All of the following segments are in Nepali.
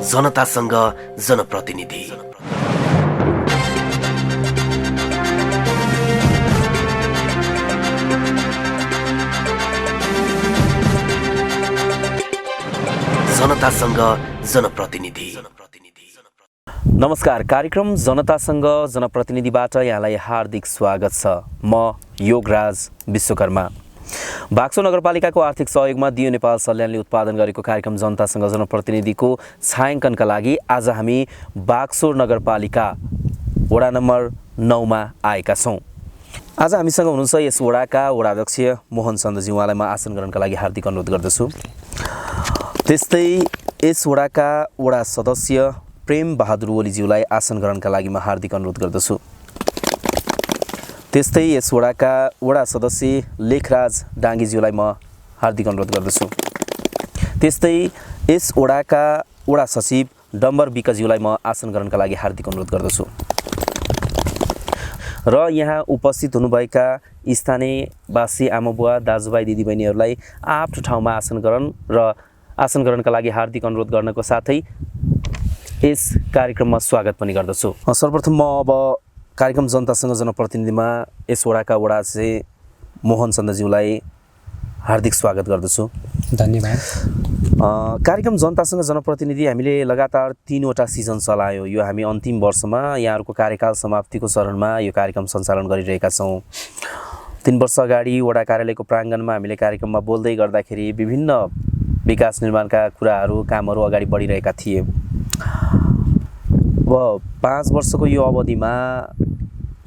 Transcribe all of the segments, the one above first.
जनतासँग जनप्रतिनिधि। जनतासँग जनप्रतिनिधि। नमस्कार, कार्यक्रम जनतासँग जनप्रतिनिधिबाट यहाँलाई हार्दिक स्वागत छ। म योगराज विश्वकर्मा। बाक्सो नगरपालिकाको आर्थिक सहयोगमा दियो नेपाल सल्यानले उत्पादन गरेको कार्यक्रम जनतासँग जनप्रतिनिधिको छायाङ्कनका लागि आज हामी बाक्सो नगरपालिका वडा नम्बर 9 मा आएका छौँ। आज हामीसँग हुनुहुन्छ यस वडाका वडाध्यक्ष मोहन चन्द्रजी, उहाँलाई म आसन ग्रहणका लागि हार्दिक अनुरोध गर्दछु। त्यस्तै यस वडाका वडा सदस्य प्रेम बहादुर ओलीज्यूलाई आसन ग्रहणका लागि म हार्दिक अनुरोध गर्दछु। त्यस्तै यस वडाका वडा सदस्य लेखराज डाङ्गीज्यूलाई म हार्दिक अनुरोध गर्दछु। त्यस्तै यस वडाका वडा सचिव डम्बर विकज्यूलाई म आसन ग्रहणका लागि हार्दिक अनुरोध गर्दछु। र यहाँ उपस्थित हुनुभएका स्थानीयवासी आमाबुवा दाजुभाइ दिदीबहिनीहरूलाई आफ्नो ठाउँमा आसन ग्रहणका लागि हार्दिक अनुरोध गर्नको साथै यस कार्यक्रममा स्वागत पनि गर्दछु। सर्वप्रथम म अब कार्यक्रम जनतासँग जनप्रतिनिधिमा यस वडाका वडा चाहिँ मोहन चन्द्रज्यूलाई हार्दिक स्वागत गर्दछु। धन्यवाद। कार्यक्रम जनतासँग जनप्रतिनिधि हामीले लगातार 3वटा सिजन चलायो। यो हामी अन्तिम वर्षमा यहाँहरूको कार्यकाल समाप्तिको चरणमा यो कार्यक्रम सञ्चालन गरिरहेका छौँ। 3 वर्ष अगाडि वडा कार्यालयको प्राङ्गणमा हामीले कार्यक्रममा बोल्दै गर्दाखेरि विभिन्न विकास निर्माणका कुराहरू कामहरू अगाडि बढिरहेका थिए। अब 5 वर्षको यो अवधिमा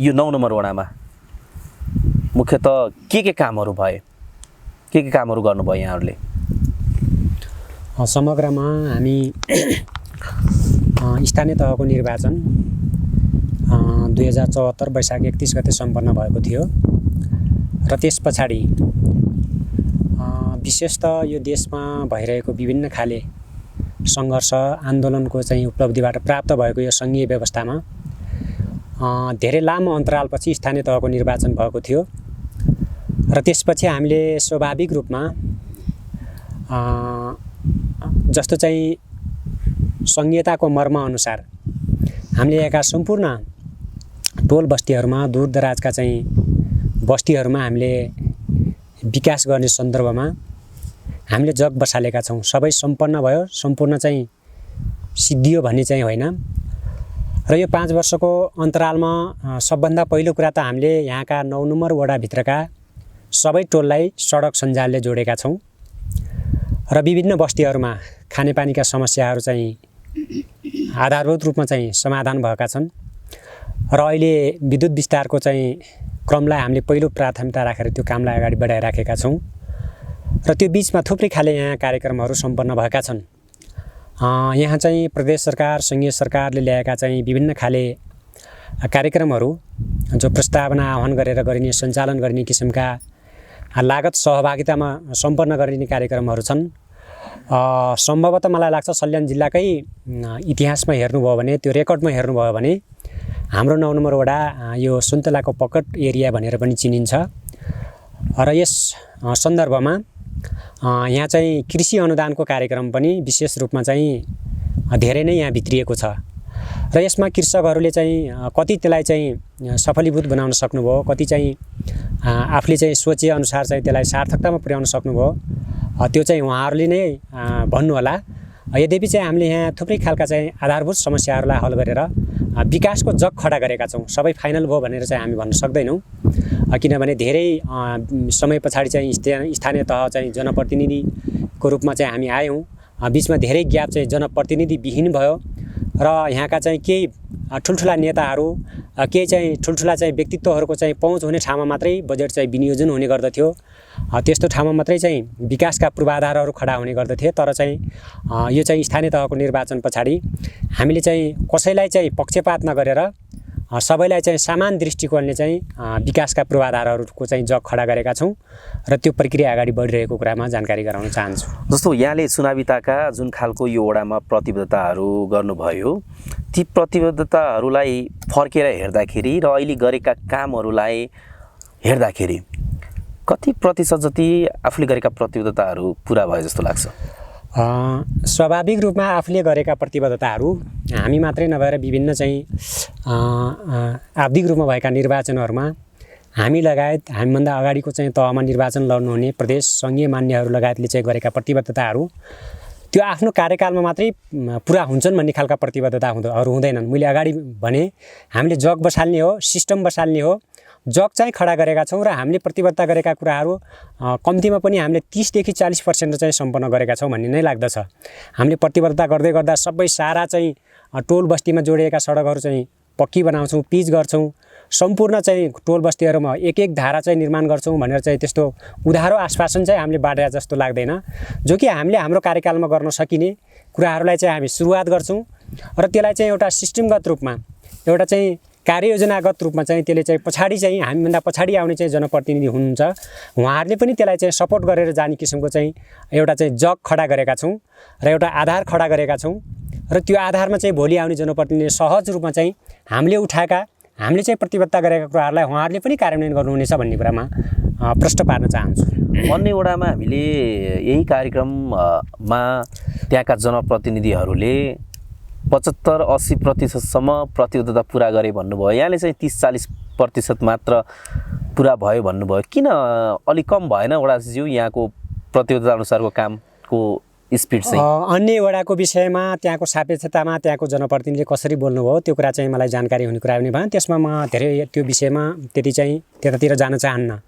यो 9 नम्बर वडामा मुख्यतः के कामहरू भए, के कामहरू गर्नुभयो यहाँहरूले? समग्रमा हामी स्थानीय तहको निर्वाचन 2074 वैशाख 31 गते सम्पन्न भएको थियो र त्यस पछाडि विशेषतः यो देशमा भइरहेको विभिन्न खाले सङ्घर्ष आन्दोलनको चाहिँ उपलब्धिबाट प्राप्त भएको यो सङ्घीय व्यवस्थामा धेरै लामो अन्तरालपछि स्थानीय तहको निर्वाचन भएको थियो र त्यसपछि हामीले स्वाभाविक रूपमा जस्तो चाहिँ सङ्घीयताको मर्मअनुसार हामीले यहाँका सम्पूर्ण टोल बस्तीहरूमा दूरदराजका चाहिँ बस्तीहरूमा हामीले विकास गर्ने सन्दर्भमा हामीले जग बसालेका छौँ। सबै सम्पन्न भयो, सम्पूर्ण चाहिँ सिद्धियो भन्ने चाहिँ होइन। र यो 5 वर्षको अन्तरालमा सबभन्दा पहिलो कुरा त हामीले यहाँका 9 नम्बर वडाभित्रका सबै टोललाई सडक सञ्जालले जोडेका छौँ र विभिन्न बस्तीहरूमा खानेपानीका समस्याहरू चाहिँ आधारभूत रूपमा चाहिँ समाधान भएका छन् र अहिले विद्युत विस्तारको चाहिँ क्रमलाई हामीले पहिलो प्राथमिकता राखेर त्यो कामलाई अगाडि बढाइराखेका छौँ र त्यो बिचमा थुप्रै खाले यहाँ कार्यक्रमहरू सम्पन्न भएका छन्। यहाँ चाहिँ प्रदेश सरकार सङ्घीय सरकारले ल्याएका चाहिँ विभिन्न खाले कार्यक्रमहरू जो प्रस्तावना आह्वान गरेर गरिने सञ्चालन गरिने किसिमका लागत सहभागितामा सम्पन्न गरिने कार्यक्रमहरू छन्। सम्भवतः मलाई लाग्छ सल्यान जिल्लाकै इतिहासमा हेर्नुभयो भने, त्यो रेकर्डमा हेर्नुभयो भने हाम्रो 9 नम्बर वडा यो सुन्तलाको पकड एरिया भनेर पनि चिनिन्छ र यस सन्दर्भमा यहाँ चाहिँ कृषि अनुदानको कार्यक्रम पनि विशेष रूपमा चाहिँ धेरै नै यहाँ भित्रिएको छ र यसमा कृषकहरूले चाहिँ कति त्यसलाई चाहिँ सफलीभूत बनाउन सक्नुभयो, कति चाहिँ आफूले चाहिँ सोचे अनुसार चाहिँ त्यसलाई सार्थकतामा पुर्याउन सक्नुभयो, त्यो चाहिँ उहाँहरूले नै भन्नुहोला। यद्यपि चाहिँ हामीले यहाँ थुप्रै खालका चाहिँ आधारभूत समस्याहरूलाई हल गरेर विकासको जग खडा गरेका छौँ। सबै फाइनल भयो भनेर चाहिँ हामी भन्न सक्दैनौँ, किनभने धेरै समय पछाडि चाहिँ स्थानीय तह चाहिँ जनप्रतिनिधिको रूपमा चाहिँ हामी आयौँ। बिचमा धेरै ग्याप चाहिँ जनप्रतिनिधि विहीन भयो र यहाँका चाहिँ केही ठुल्ठुला नेताहरू, केही चाहिँ ठुल्ठुला चाहिँ व्यक्तित्वहरूको चाहिँ पहुँच हुने ठाउँमा मात्रै बजेट चाहिँ विनियोजन हुने गर्दथ्यो। त्यस्तो ठाउँमा मात्रै चाहिँ विकासका पूर्वाधारहरू खडा हुने गर्दथे। तर चाहिँ यो चाहिँ स्थानीय तहको निर्वाचन पछाडि हामीले चाहिँ कसैलाई चाहिँ पक्षपात नगरेर सबैलाई चाहिँ समान दृष्टिकोणले चाहिँ विकासका पूर्वाधारहरूको चाहिँ जग खडा गरेका छौँ र त्यो प्रक्रिया अगाडि बढिरहेको कुरामा जानकारी गराउन चाहन्छु। जस्तो यहाँले चुनाविताका जुन खालको यो वडामा प्रतिबद्धताहरू गर्नुभयो, ती प्रतिबद्धताहरूलाई फर्केर हेर्दाखेरि र अहिले गरेका कामहरूलाई हेर्दाखेरि कति प्रतिशत जति आफूले गरेका प्रतिबद्धताहरू पुरा भयो जस्तो लाग्छ? स्वाभाविक रूपमा आफूले गरेका प्रतिबद्धताहरू हामी मात्रै नभएर विभिन्न चाहिँ आवधिक रूपमा भएका निर्वाचनहरूमा हामी लगायत हामीभन्दा अगाडिको चाहिँ तहमा निर्वाचन लड्नुहुने प्रदेश सङ्घीय मान्यहरू लगायतले चाहिँ गरेका प्रतिबद्धताहरू त्यो आफ्नो कार्यकालमा मात्रै पुरा हुन्छन् भन्ने खालका प्रतिबद्धताहरू हुँदैनन्। मैले अगाडि भने हामीले जग बसाल्ने हो, सिस्टम बसाल्ने हो, जग चाहिँ खडा गरेका छौँ र हामीले प्रतिबद्धता गरेका कुराहरू कम्तीमा पनि हामीले 30 देखि 40% चाहिँ सम्पन्न गरेका छौँ भन्ने नै लाग्दछ। हामीले प्रतिबद्धता गर्दै गर्दा सबै सारा चाहिँ टोल बस्तीमा जोडिएका सडकहरू चाहिँ पक्की बनाउँछौँ, पिच गर्छौँ, सम्पूर्ण चाहिँ टोल बस्तीहरूमा एक धारा चाहिँ निर्माण गर्छौँ भनेर चाहिँ त्यस्तो उधारो आश्वासन चाहिँ हामीले बाँडेर जस्तो लाग्दैन। जो कि हामीले हाम्रो कार्यकालमा गर्न सकिने कुराहरूलाई चाहिँ हामी सुरुवात गर्छौँ र त्यसलाई चाहिँ एउटा सिस्टमगत रूपमा एउटा चाहिँ कार्ययोजनागत रूपमा चाहिँ त्यसले चाहिँ पछाडि चाहिँ हामीभन्दा पछाडि आउने चाहिँ जनप्रतिनिधि हुनुहुन्छ, उहाँहरूले पनि त्यसलाई चाहिँ सपोर्ट गरेर जाने किसिमको चाहिँ एउटा चाहिँ जग खडा गरेका छौँ र एउटा आधार खडा गरेका छौँ र त्यो आधारमा चाहिँ भोलि आउने जनप्रतिनिधिले सहज रूपमा चाहिँ हामीले उठाएका हामीले चाहिँ प्रतिबद्धता गरेका कुराहरूलाई उहाँहरूले पनि कार्यान्वयन गर्नुहुनेछ भन्ने कुरामा प्रश्न पार्न चाहन्छु। अन्य वडामा हामीले यही कार्यक्रममा त्यहाँका जनप्रतिनिधिहरूले 75-80% प्रतिबद्धता पुरा गरे भन्नुभयो, यहाँले चाहिँ 30-40% मात्र पुरा भयो भन्नुभयो। किन अलिक कम भएन वडाज्यू यहाँको प्रतिबद्धता अनुसारको कामको स्पिड चाहिँ? अन्य वडाको विषयमा त्यहाँको सापेक्षतामा त्यहाँको जनप्रतिनिधिले कसरी बोल्नुभयो त्यो कुरा चाहिँ मलाई जानकारी हुने कुरा पनि भयो। त्यसमा म धेरै त्यो विषयमा त्यति चाहिँ त्यतातिर जान चाहन्न।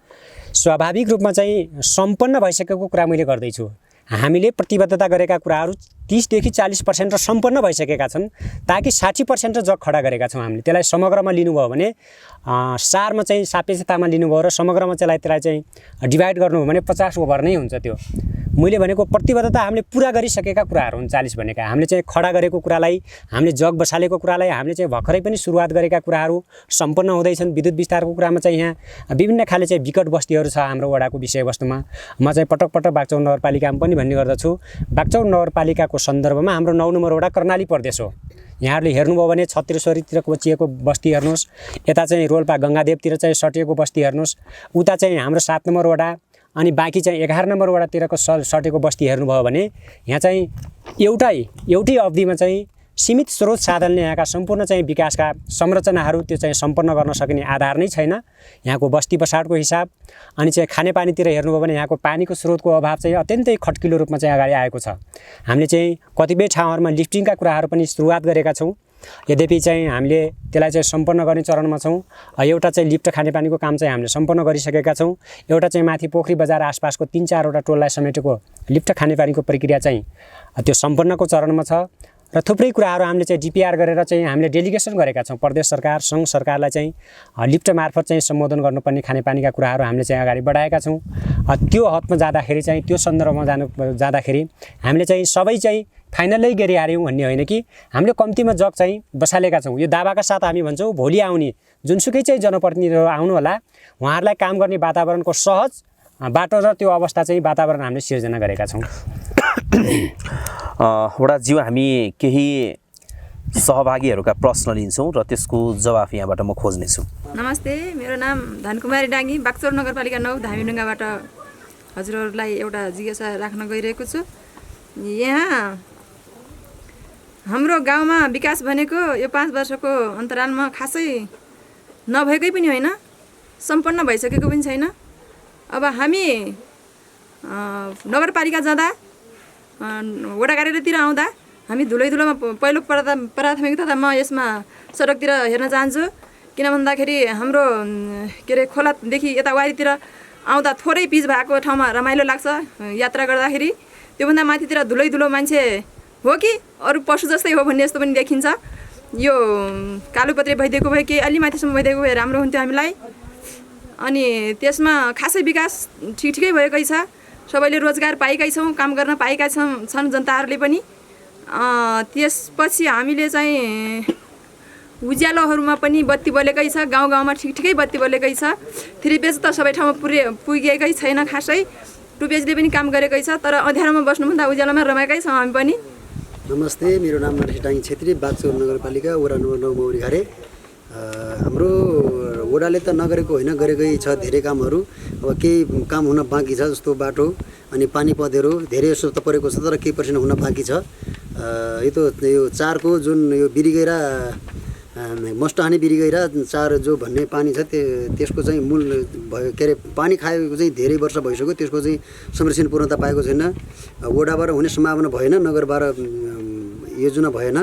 स्वाभाविक रूपमा चाहिँ सम्पन्न भइसकेको कुरा मैले गर्दैछु। हामीले प्रतिबद्धता गरेका कुराहरू 30 देखि 40% र सम्पन्न भइसकेका छन्, ताकि 60% जग खडा गरेका छौँ हामीले। त्यसलाई समग्रमा लिनुभयो भने सारमा चाहिँ सापेक्षतामा लिनुभयो र समग्रमा त्यसलाई चाहिँ डिभाइड गर्नुभयो भने 50 ओभर नै हुन्छ। त्यो मैले भनेको प्रतिबद्धता हामीले पुरा गरिसकेका कुराहरू हुन् 40 भनेका। हामीले चाहिँ खडा गरेको कुरालाई, हामीले जग बसालेको कुरालाई, हामीले चाहिँ भर्खरै पनि सुरुवात गरेका कुराहरू सम्पन्न हुँदैछन्। विद्युत विस्तारको कुरामा चाहिँ यहाँ विभिन्न खाले चाहिँ विकट बस्तीहरू छ हाम्रो वडाको विषयवस्तुमा। म चाहिँ पटक पटक बागचौर नगरपालिकामा पनि भन्ने गर्दछु, बागचौर नगरपालिकाको सन्दर्भमा हाम्रो 9 नम्बर वडा कर्णाली प्रदेश हो। यहाँहरूले हेर्नुभयो भने छत्तीसवरीतिर कोचिएको बस्ती हेर्नुहोस्, यता चाहिँ रोल्पा गङ्गादेवतिर चाहिँ सटिएको बस्ती हेर्नुहोस्, उता चाहिँ हाम्रो 7 नम्बर वडा अनि बाँकी चाहिँ 11 नम्बर वडातिरको सटेको बस्ती हेर्नुभयो भने यहाँ चाहिँ एउटै अवधिमा चाहिँ सीमित स्रोत साधनले यहाँका सम्पूर्ण चाहिँ विकासका संरचनाहरू त्यो चाहिँ सम्पन्न गर्न सकिने आधार नै छैन। यहाँको बस्ती बसाडको हिसाब अनि चाहिँ खानेपानीतिर हेर्नुभयो भने यहाँको पानीको स्रोतको अभाव चाहिँ अत्यन्तै खड्किलो रूपमा चाहिँ अगाडि आएको छ। हामीले चाहिँ कतिपय ठाउँहरूमा लिफ्टिङका कुराहरू पनि सुरुवात गरेका छौँ, यद्यपि चाहिँ हामीले त्यसलाई चाहिँ सम्पन्न गर्ने चरणमा छौँ। एउटा चाहिँ लिफ्ट खानेपानीको काम चाहिँ हामीले सम्पन्न गरिसकेका छौँ। एउटा चाहिँ माथि पोखरी बजार आसपासको 3-4वटा टोललाई समेटेको लिफ्ट खानेपानीको प्रक्रिया चाहिँ त्यो सम्पन्नको चरणमा छ र थुप्रै कुराहरू हामीले चाहिँ डिपिआर गरेर चाहिँ हामीले डेलिगेसन गरेका छौँ। प्रदेश सरकार सङ्घ सरकारलाई चाहिँ लिफ्ट मार्फत चाहिँ सम्बोधन गर्नुपर्ने खानेपानीका कुराहरू हामीले चाहिँ अगाडि बढाएका छौँ। त्यो हदमा जाँदाखेरि चाहिँ त्यो सन्दर्भमा जाँदाखेरि हामीले चाहिँ सबै चाहिँ फाइनलै गरी हार्यौँ भन्ने होइन कि हामीले कम्तीमा जग चाहिँ बसालेका छौँ। यो दावाका साथ हामी भन्छौँ भोलि आउने जुनसुकै चाहिँ जनप्रतिनिधिहरू आउनु होला, उहाँहरूलाई काम गर्ने वातावरणको सहज बाटो र त्यो अवस्था चाहिँ वातावरण हामीले सिर्जना गरेका छौँ। वडाज्यू हामी केही सहभागीहरूका प्रश्न लिन्छौँ र त्यसको जवाफ यहाँबाट म खोज्नेछु। नमस्ते, मेरो नाम धनकुमारी डाङ्गी, बागचौर नगरपालिका 9 धामीडुङ्गाबाट हजुरहरूलाई एउटा जिज्ञासा राख्न गइरहेको छु। यहाँ हाम्रो गाउँमा विकास भनेको यो 5 वर्षको अन्तरालमा खासै नभएकै पनि होइन, सम्पन्न भइसकेको पनि छैन। अब हामी नगरपालिका जाँदा वडा कार्यालयतिर आउँदा हामी धुलैधुलोमा पहिलो प्राथमिकता म यसमा सडकतिर हेर्न चाहन्छु। किन भन्दाखेरि हाम्रो के अरे खोलादेखि यता वारीतिर आउँदा थोरै पिच भएको ठाउँमा रमाइलो लाग्छ यात्रा गर्दाखेरि। त्योभन्दा माथितिर धुलैधुलो मान्छे हो कि अरू पशु जस्तै हो भन्ने जस्तो पनि देखिन्छ। यो कालुपत्रे भइदिएको भए केही अलि माथिसम्म भइदिएको भए राम्रो हुन्थ्यो हामीलाई। अनि त्यसमा खासै विकास ठिकै भएकै छ, सबैले रोजगार पाएकै छौँ, काम गर्न पाएका छन् जनताहरूले पनि। त्यसपछि हामीले चाहिँ उज्यालोहरूमा पनि बत्ती बलेकै छ, गाउँ गाउँमा ठिकै बत्ती बलेकै छ। 3 पेज त सबै ठाउँमा पुगेकै छैन खासै, 2 पेजले पनि काम गरेकै छ, तर अँध्यारोमा बस्नुभन्दा उज्यालोमा रमाएकै छौँ हामी पनि। नमस्ते, मेरो नाम नरेश डाङ्गी छेत्री, बागचौर नगरपालिका वडा नम्बर 9 मौरीघारे। हाम्रो वडाले त नगरेको होइन, गरेकै छ धेरै कामहरू। अब केही काम हुन बाँकी छ, जस्तो बाटो अनि पानी पँधेरो धेरै जस्तो त परेको छ तर केही पर्सेन्ट हुन बाँकी छ। यो चारको जुन यो बिरिगैरा मस्टहानी बिरिगैरा चार जो भन्ने पानी छ त्यसको चाहिँ मूल भयो के अरे पानी खाएको चाहिँ धेरै वर्ष भइसक्यो, त्यसको चाहिँ संरक्षण पूर्णता पाएको छैन। वडाबाट हुने सम्भावना भएन, नगरबाट योजना भएन।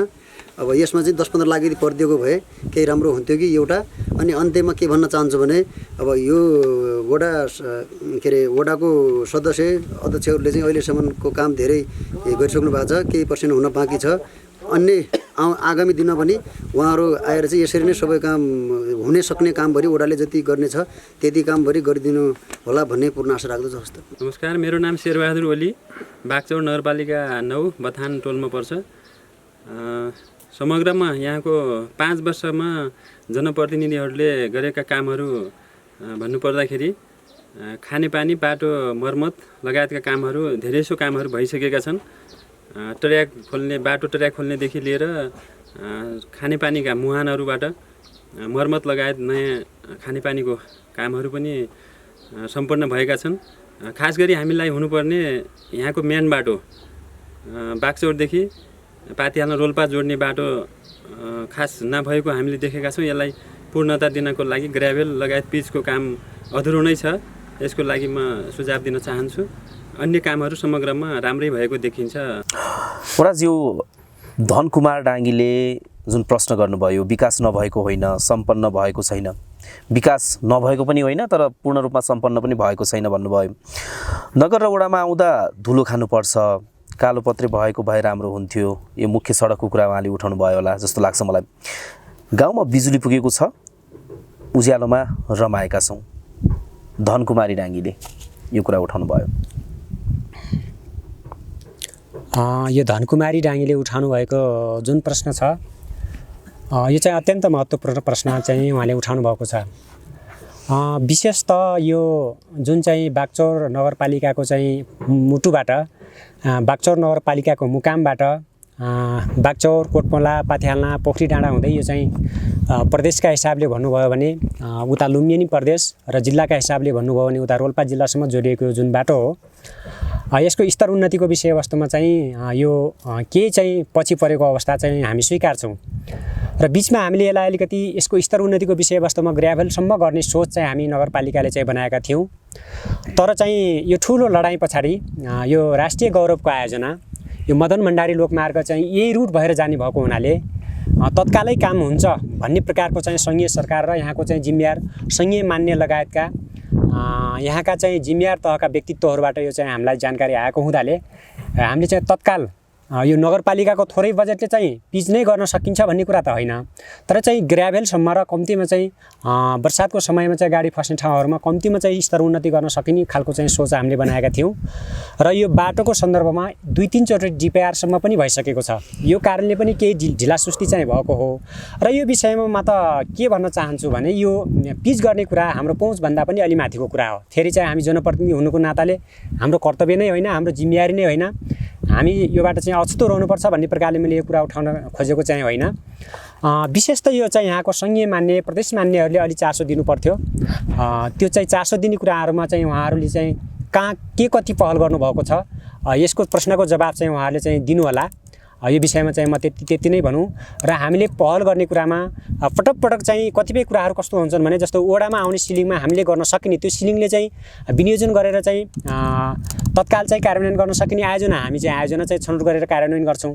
अब यसमा चाहिँ 10-15 लाख यदि परिदिएको भए केही राम्रो हुन्थ्यो कि एउटा। अनि अन्त्यमा के भन्न चाहन्छु भने अब यो वडा के अरे वडाको सदस्य अध्यक्षहरूले चाहिँ अहिलेसम्मको काम धेरै गरिसक्नु भएको छ, केही पर्सेन्ट हुन बाँकी छ। अन्य आगामी दिनमा पनि उहाँहरू आएर चाहिँ यसरी नै सबै काम हुने सक्ने कामभरि वडाले जति गर्ने छ त्यति कामभरि गरिदिनु होला भन्ने पूर्ण आशा राख्दछु। हस्त। नमस्कार, मेरो नाम शेरबहादुर ओली, बागचौर नगरपालिका 9 बथान टोलमा पर्छ। समग्रमा यहाँको 5 वर्षमा जनप्रतिनिधिहरूले गरेका कामहरू भन्नुपर्दाखेरि खानेपानी, बाटो मर्मत लगायतका कामहरू धेरैसो कामहरू भइसकेका छन्। बाटो ट्र्याक खोल्नेदेखि लिएर खानेपानीका मुहानहरूबाट मर्मत लगायत नयाँ खानेपानीको कामहरू पनि सम्पन्न भएका छन्। खास गरी हामीलाई हुनुपर्ने यहाँको मेन बाटो बागचौरदेखि पातिहाल्न रोल्पा जोड्ने बाटो खास नभएको हामीले देखेका छौँ। यसलाई पूर्णता दिनको लागि ग्राभेल लगायत पिचको काम अधुरो नै छ। यसको लागि म सुझाव दिन चाहन्छु। अन्य कामहरू समग्रमा राम्रै भएको देखिन्छ। वडाज्यू, धनकुमार डाङ्गीले जुन प्रश्न गर्नुभयो, विकास नभएको होइन, सम्पन्न भएको छैन, विकास नभएको पनि होइन तर पूर्ण रूपमा सम्पन्न पनि भएको छैन भन्नुभयो। नगर र वडामा आउँदा धुलो खानुपर्छ, कालोपत्रे भएको भए राम्रो हुन्थ्यो, यो मुख्य सडकको कुरा उहाँले उठाउनु भयो होला जस्तो लाग्छ मलाई। गाउँमा बिजुली पुगेको छ, उज्यालोमा रमाएका छौँ, धनकुमारी डाङ्गीले यो कुरा उठाउनु भयो। यो धनकुमारी डाङ्गीले उठाउनु भएको जुन प्रश्न छ, यो चाहिँ अत्यन्त महत्त्वपूर्ण प्रश्न चाहिँ उहाँले उठाउनु भएको छ। विशेष त यो जुन चाहिँ बागचौर नगरपालिकाको चाहिँ मुटुबाट, बागचौर नगरपालिकाको मुकामबाट बागचौर, कोटमला, पाथिहाल्ना, पोखरी डाँडा हुँदै यो चाहिँ प्रदेशका हिसाबले भन्नुभयो भने उता लुम्बिनी प्रदेश र जिल्लाका हिसाबले भन्नुभयो भने उता रोल्पा जिल्लासम्म जोडिएको जुन बाटो हो, यसको स्तर उन्नतिको विषयवस्तुमा चाहिँ यो केही चाहिँ पछि परेको अवस्था चाहिँ हामी स्वीकार्छौँ र बिचमा हामीले यसलाई अलिकति यसको स्तर उन्नतिको विषयवस्तुमा ग्राभेलसम्म गर्ने सोच चाहिँ हामी नगरपालिकाले चाहिँ बनाएका थियौँ। तर चाहिँ यो ठुलो लडाइँ पछाडि यो राष्ट्रिय गौरवको आयोजना, यो मदन भण्डारी लोकमार्ग चाहिँ यही रुट भएर जाने भएको हुनाले तत्कालै काम हुन्छ भन्ने प्रकारको चाहिँ सङ्घीय सरकार र यहाँको चाहिँ जिम्मेवार सङ्घीय मान्य लगायतका यहाँका चाहिँ जिम्मेवार तहका व्यक्तित्वहरूबाट यो चाहिँ हामीलाई जानकारी आएको हुँदाले हामीले चाहिँ तत्काल यो नगरपालिकाको थोरै बजेटले चाहिँ पिच नै गर्न सकिन्छ भन्ने कुरा त होइन, तर चाहिँ ग्राभेलसम्म र कम्तीमा चाहिँ बर्सातको समयमा चाहिँ गाडी फस्ने ठाउँहरूमा कम्तीमा चाहिँ स्तर उन्नति गर्न सकिने खालको चाहिँ सोच हामीले बनाएका थियौँ। र यो बाटोको सन्दर्भमा 2-3 चोटि डिपिआरसम्म पनि भइसकेको छ। यो कारणले पनि केही ढिलासुस्ती चाहिँ भएको हो। र यो विषयमा म त के भन्न चाहन्छु भने यो पिच गर्ने कुरा हाम्रो पहुँचभन्दा पनि अलि माथिको कुरा हो। फेरि चाहिँ हामी जनप्रतिनिधि हुनुको नाताले हाम्रो कर्तव्य नै होइन, हाम्रो जिम्मेवारी नै होइन, हामी योबाट चाहिँ अछुतो रहनुपर्छ भन्ने प्रकारले मैले यो कुरा उठाउन खोजेको चाहिँ होइन। विशेष त यो चाहिँ यहाँको सङ्घीय मान्य, प्रदेश मान्यहरूले अलि चासो दिनु पर्थ्यो। त्यो चाहिँ चासो दिने कुराहरूमा चाहिँ उहाँहरूले चाहिँ कहाँ के कति पहल गर्नुभएको छ, यसको प्रश्नको जवाब चाहिँ उहाँहरूले चाहिँ दिनुहोला। यो विषयमा चाहिँ म त्यति नै भनौँ। र हामीले पहल गर्ने कुरामा पटक पटक चाहिँ कतिपय कुराहरू कस्तो हुन्छन् भने जस्तो ओडामा आउने सिलिङमा हामीले गर्न सकिने त्यो सिलिङले चाहिँ विनियोजन गरेर चाहिँ तत्काल चाहिँ कार्यान्वयन गर्न सकिने आयोजना चाहिँ छनौट गरेर कार्यान्वयन गर्छौँ।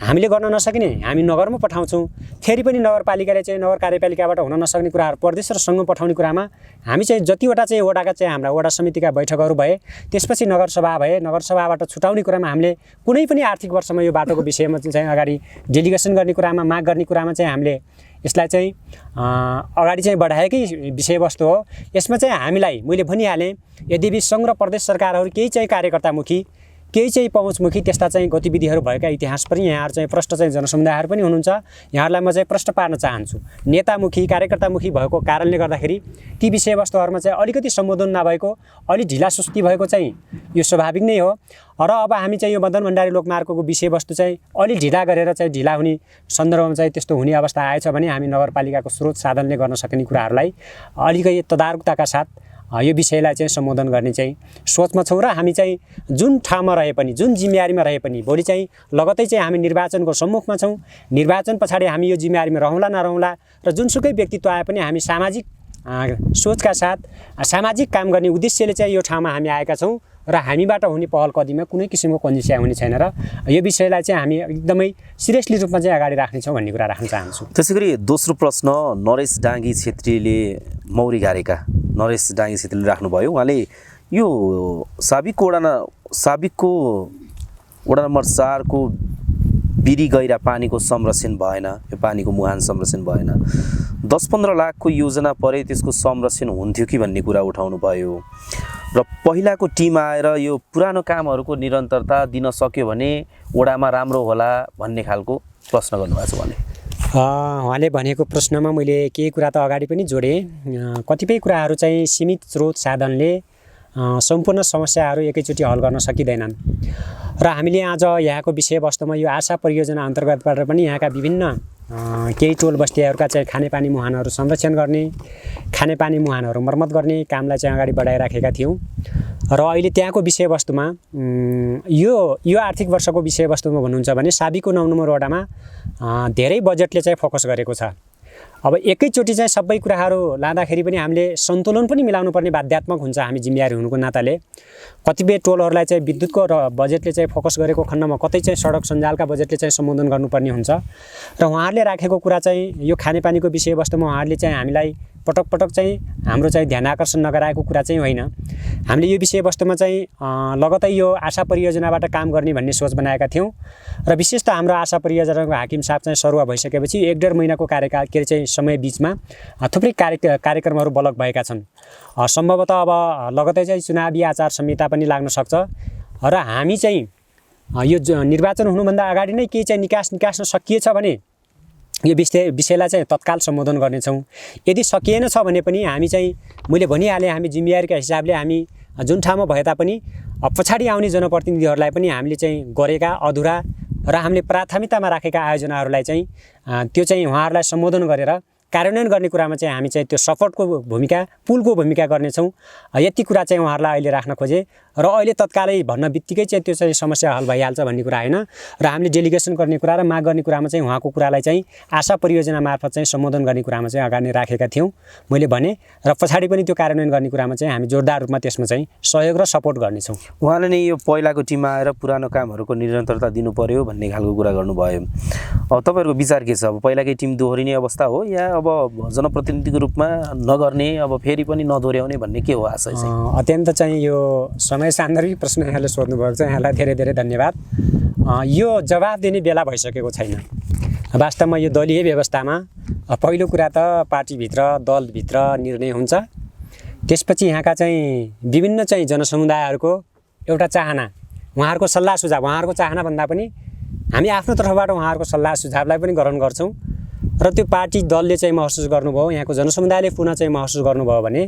हामीले गर्न नसकिने हामी नगरमा पठाउँछौँ। फेरि पनि नगरपालिकाले चाहिँ नगर कार्यपालिकाबाट हुन नसक्ने कुराहरू प्रदेश र सङ्घमा पठाउने कुरामा हामी चाहिँ जतिवटा चाहिँ वडाका चाहिँ हाम्रा वडा समितिका बैठकहरू भए, त्यसपछि नगरसभा भए, नगरसभाबाट छुटाउने कुरामा हामीले कुनै पनि आर्थिक वर्षमा यो बाटोको विषयमा चाहिँ अगाडि डेलिगेसन गर्ने कुरामा, माग गर्ने कुरामा चाहिँ हामीले यसलाई चाहिँ अगाडि चाहिँ बढाएकै विषयवस्तु हो। यसमा चाहिँ हामीलाई मैले भनिहालेँ, यद्यपि सङ्घ र प्रदेश सरकारहरू केही चाहिँ कार्यकर्तामुखी, केही चाहिँ पहुँचमुखी त्यस्ता चाहिँ गतिविधिहरू भएका इतिहास पनि यहाँहरू चाहिँ प्रष्ट चाहिँ जनसमुदायहरू पनि हुनुहुन्छ। यहाँहरूलाई म चाहिँ प्रष्ट पार्न चाहन्छु। नेतामुखी, कार्यकर्तामुखी भएको कारणले गर्दाखेरि ती विषयवस्तुहरूमा चाहिँ अलिकति सम्बोधन नभएको, अलिक ढिलासुस्ती भएको चाहिँ यो स्वाभाविक नै हो। र अब हामी चाहिँ यो मदन भण्डारी लोकमार्गको विषयवस्तु चाहिँ अलिक ढिला गरेर चाहिँ ढिला हुने सन्दर्भमा चाहिँ त्यस्तो हुने अवस्था आएछ भने हामी नगरपालिकाको स्रोत साधनले गर्न सकिने कुराहरूलाई अलिकति तदारुकताका साथ यो विषयलाई चाहिँ सम्बोधन गर्ने चाहिँ सोचमा छौँ र हामी चाहिँ जुन ठाउँमा रहे पनि जुन जिम्मेवारीमा रहे पनि भोलि चाहिँ लगतै चाहिँ हामी निर्वाचनको सम्मुखमा छौँ। निर्वाचन पछाडि हामी यो जिम्मेवारीमा रहौँला नरहौँला र जुनसुकै व्यक्तित्व आए पनि हामी सामाजिक सोचका साथ सामाजिक काम गर्ने उद्देश्यले चाहिँ यो ठाउँमा हामी आएका छौँ र हामीबाट हुने पहल कदमीमा कुनै किसिमको कन्जुसिया हुने छैन र यो विषयलाई चाहिँ हामी एकदमै सिरियसली रूपमा चाहिँ अगाडि राख्नेछौँ भन्ने कुरा राख्न चाहन्छु। त्यसै गरी दोस्रो प्रश्न नरेश डाङ्गी छेत्रीले मौरी गारेका नरेश डाङ्गी छेत्रीले राख्नुभयो। उहाँले यो साबिकको वडा नम्बर 4 को बिरी गैरा पानीको संरक्षण भएन, यो पानीको मुहान संरक्षण भएन। 10-15 लाखको योजना परे त्यसको संरक्षण हुन्थ्यो कि भन्ने कुरा उठाउनु भयो र पहिलाको टिम आएर यो पुरानो कामहरूको निरन्तरता दिन सक्यो भने वडामा राम्रो होला भन्ने खालको प्रश्न गर्नुभएको छ। भने उहाँले भनेको प्रश्नमा मैले केही कुरा त अगाडि पनि जोडेँ। कतिपय कुराहरू चाहिँ सीमित स्रोत साधनले सम्पूर्ण समस्याहरू एकैचोटि हल गर्न सकिँदैनन् र हामीले आज यहाँको विषयवस्तुमा यो आशा परियोजना अन्तर्गतबाट पनि यहाँका विभिन्न केही टोल बस्तीहरूका चाहिँ खानेपानी मुहानहरू संरक्षण गर्ने, खानेपानी मुहानहरू मर्मत गर्ने कामलाई चाहिँ अगाडि बढाइराखेका थियौँ र अहिले त्यहाँको विषयवस्तुमा यो आर्थिक वर्षको विषयवस्तुमा भन्नुहुन्छ भने साबिकको 9 नम्बर वडामा धेरै बजेटले चाहिँ फोकस गरेको छ। अब एकैचोटि चाहिँ सबै कुराहरू लाँदाखेरि पनि हामीले सन्तुलन पनि मिलाउनु पर्ने बाध्यात्मक हुन्छ हामी जिम्मेवारी हुनुको नाताले। कतिपय टोलहरूलाई चाहिँ विद्युतको र बजेटले चाहिँ फोकस गरेको खण्डमा कतै चाहिँ सडक सञ्जालका बजेटले चाहिँ सम्बोधन गर्नुपर्ने हुन्छ र उहाँहरूले राखेको कुरा चाहिँ यो खानेपानीको विषयवस्तुमा उहाँहरूले चाहिँ हामीलाई पटक पटक चाहिँ हाम्रो चाहिँ ध्यान आकर्षण नगराएको कुरा चाहिँ होइन। हामीले यो विषयवस्तुमा चाहिँ लगतै यो आशा परियोजनाबाट काम गर्ने भन्ने सोच बनाएका थियौँ र विशेष त हाम्रो आशा परियोजनाको हाकिम साहब चाहिँ सरुवा भइसकेपछि 1-1.5 महिनाको कार्यकाल के चाहिँ समय बिचमा थुप्रै कार्यक्रमहरू बलक भएका छन्। सम्भवतः अब लगतै चाहिँ चुनावी आचार संहिता पनि लाग्न सक्छ र हामी चाहिँ यो निर्वाचन हुनुभन्दा अगाडि नै केही चाहिँ निकास्न सकिएछ भने यो विषयलाई चाहिँ तत्काल सम्बोधन गर्नेछौँ। यदि सकिएन छ भने पनि हामी चाहिँ मैले भनिहालेँ हामी जिम्मेवारीका हिसाबले हामी जुन ठाउँमा भए तापनि पछाडि आउने जनप्रतिनिधिहरूलाई पनि हामीले चाहिँ गरेका अधुरा र हामीले प्राथमिकतामा राखेका आयोजनाहरूलाई चाहिँ त्यो चाहिँ उहाँहरूलाई सम्बोधन गरेर कार्यान्वयन गर्ने कुरामा चाहिँ हामी चाहिँ त्यो सपोर्टको भूमिका पुलको भूमिका गर्नेछौँ। यति कुरा चाहिँ उहाँहरूलाई अहिले राख्न खोजेँ र अहिले तत्कालै भन्न बित्तिकै चाहिँ त्यो चाहिँ समस्या हल भइहाल्छ भन्ने कुरा होइन र हामीले डेलिगेसन गर्ने कुरा र माग गर्ने कुरामा चाहिँ उहाँको कुरालाई चाहिँ आशा परियोजना मार्फत चाहिँ सम्बोधन गर्ने कुरामा चाहिँ अगाडि राखेका थियौँ मैले भने र पछाडि पनि त्यो कार्यान्वयन गर्ने कुरामा चाहिँ हामी जोरदार रूपमा त्यसमा चाहिँ सहयोग र सपोर्ट गर्नेछौँ। उहाँले नै यो पहिलाको टिममा आएर पुरानो कामहरूको निरन्तरता दिनु पर्यो भन्ने खालको कुरा गर्नुभयो। अब तपाईँहरूको विचार के छ? अब पहिलाकै टिम दोहोरिने अवस्था हो या अब जनप्रतिनिधिको रूपमा नगर्ने अब फेरि पनि नदोहोऱ्याउने भन्ने के हो आशा चाहिँ? अत्यन्त चाहिँ यो समय सान्दर्भिक प्रश्न यहाँले सोध्नुभएको छ, यहाँलाई धेरै धेरै धन्यवाद। यो जवाब दिने बेला भइसकेको छैन। वास्तवमा यो दलीय व्यवस्थामा पहिलो कुरा त पार्टीभित्र दलभित्र निर्णय हुन्छ, त्यसपछि यहाँका चाहिँ विभिन्न चाहिँ जनसमुदायहरूको एउटा चाहना, उहाँहरूको सल्लाह सुझाव, उहाँहरूको चाहना भन्दा पनि हामी आफ्नो तर्फबाट उहाँहरूको सल्लाह सुझावलाई पनि ग्रहण गर्छौँ र त्यो पार्टी दलले चाहिँ महसुस गर्नुभयो, यहाँको जनसमुदायले पुनः चाहिँ महसुस गर्नुभयो भने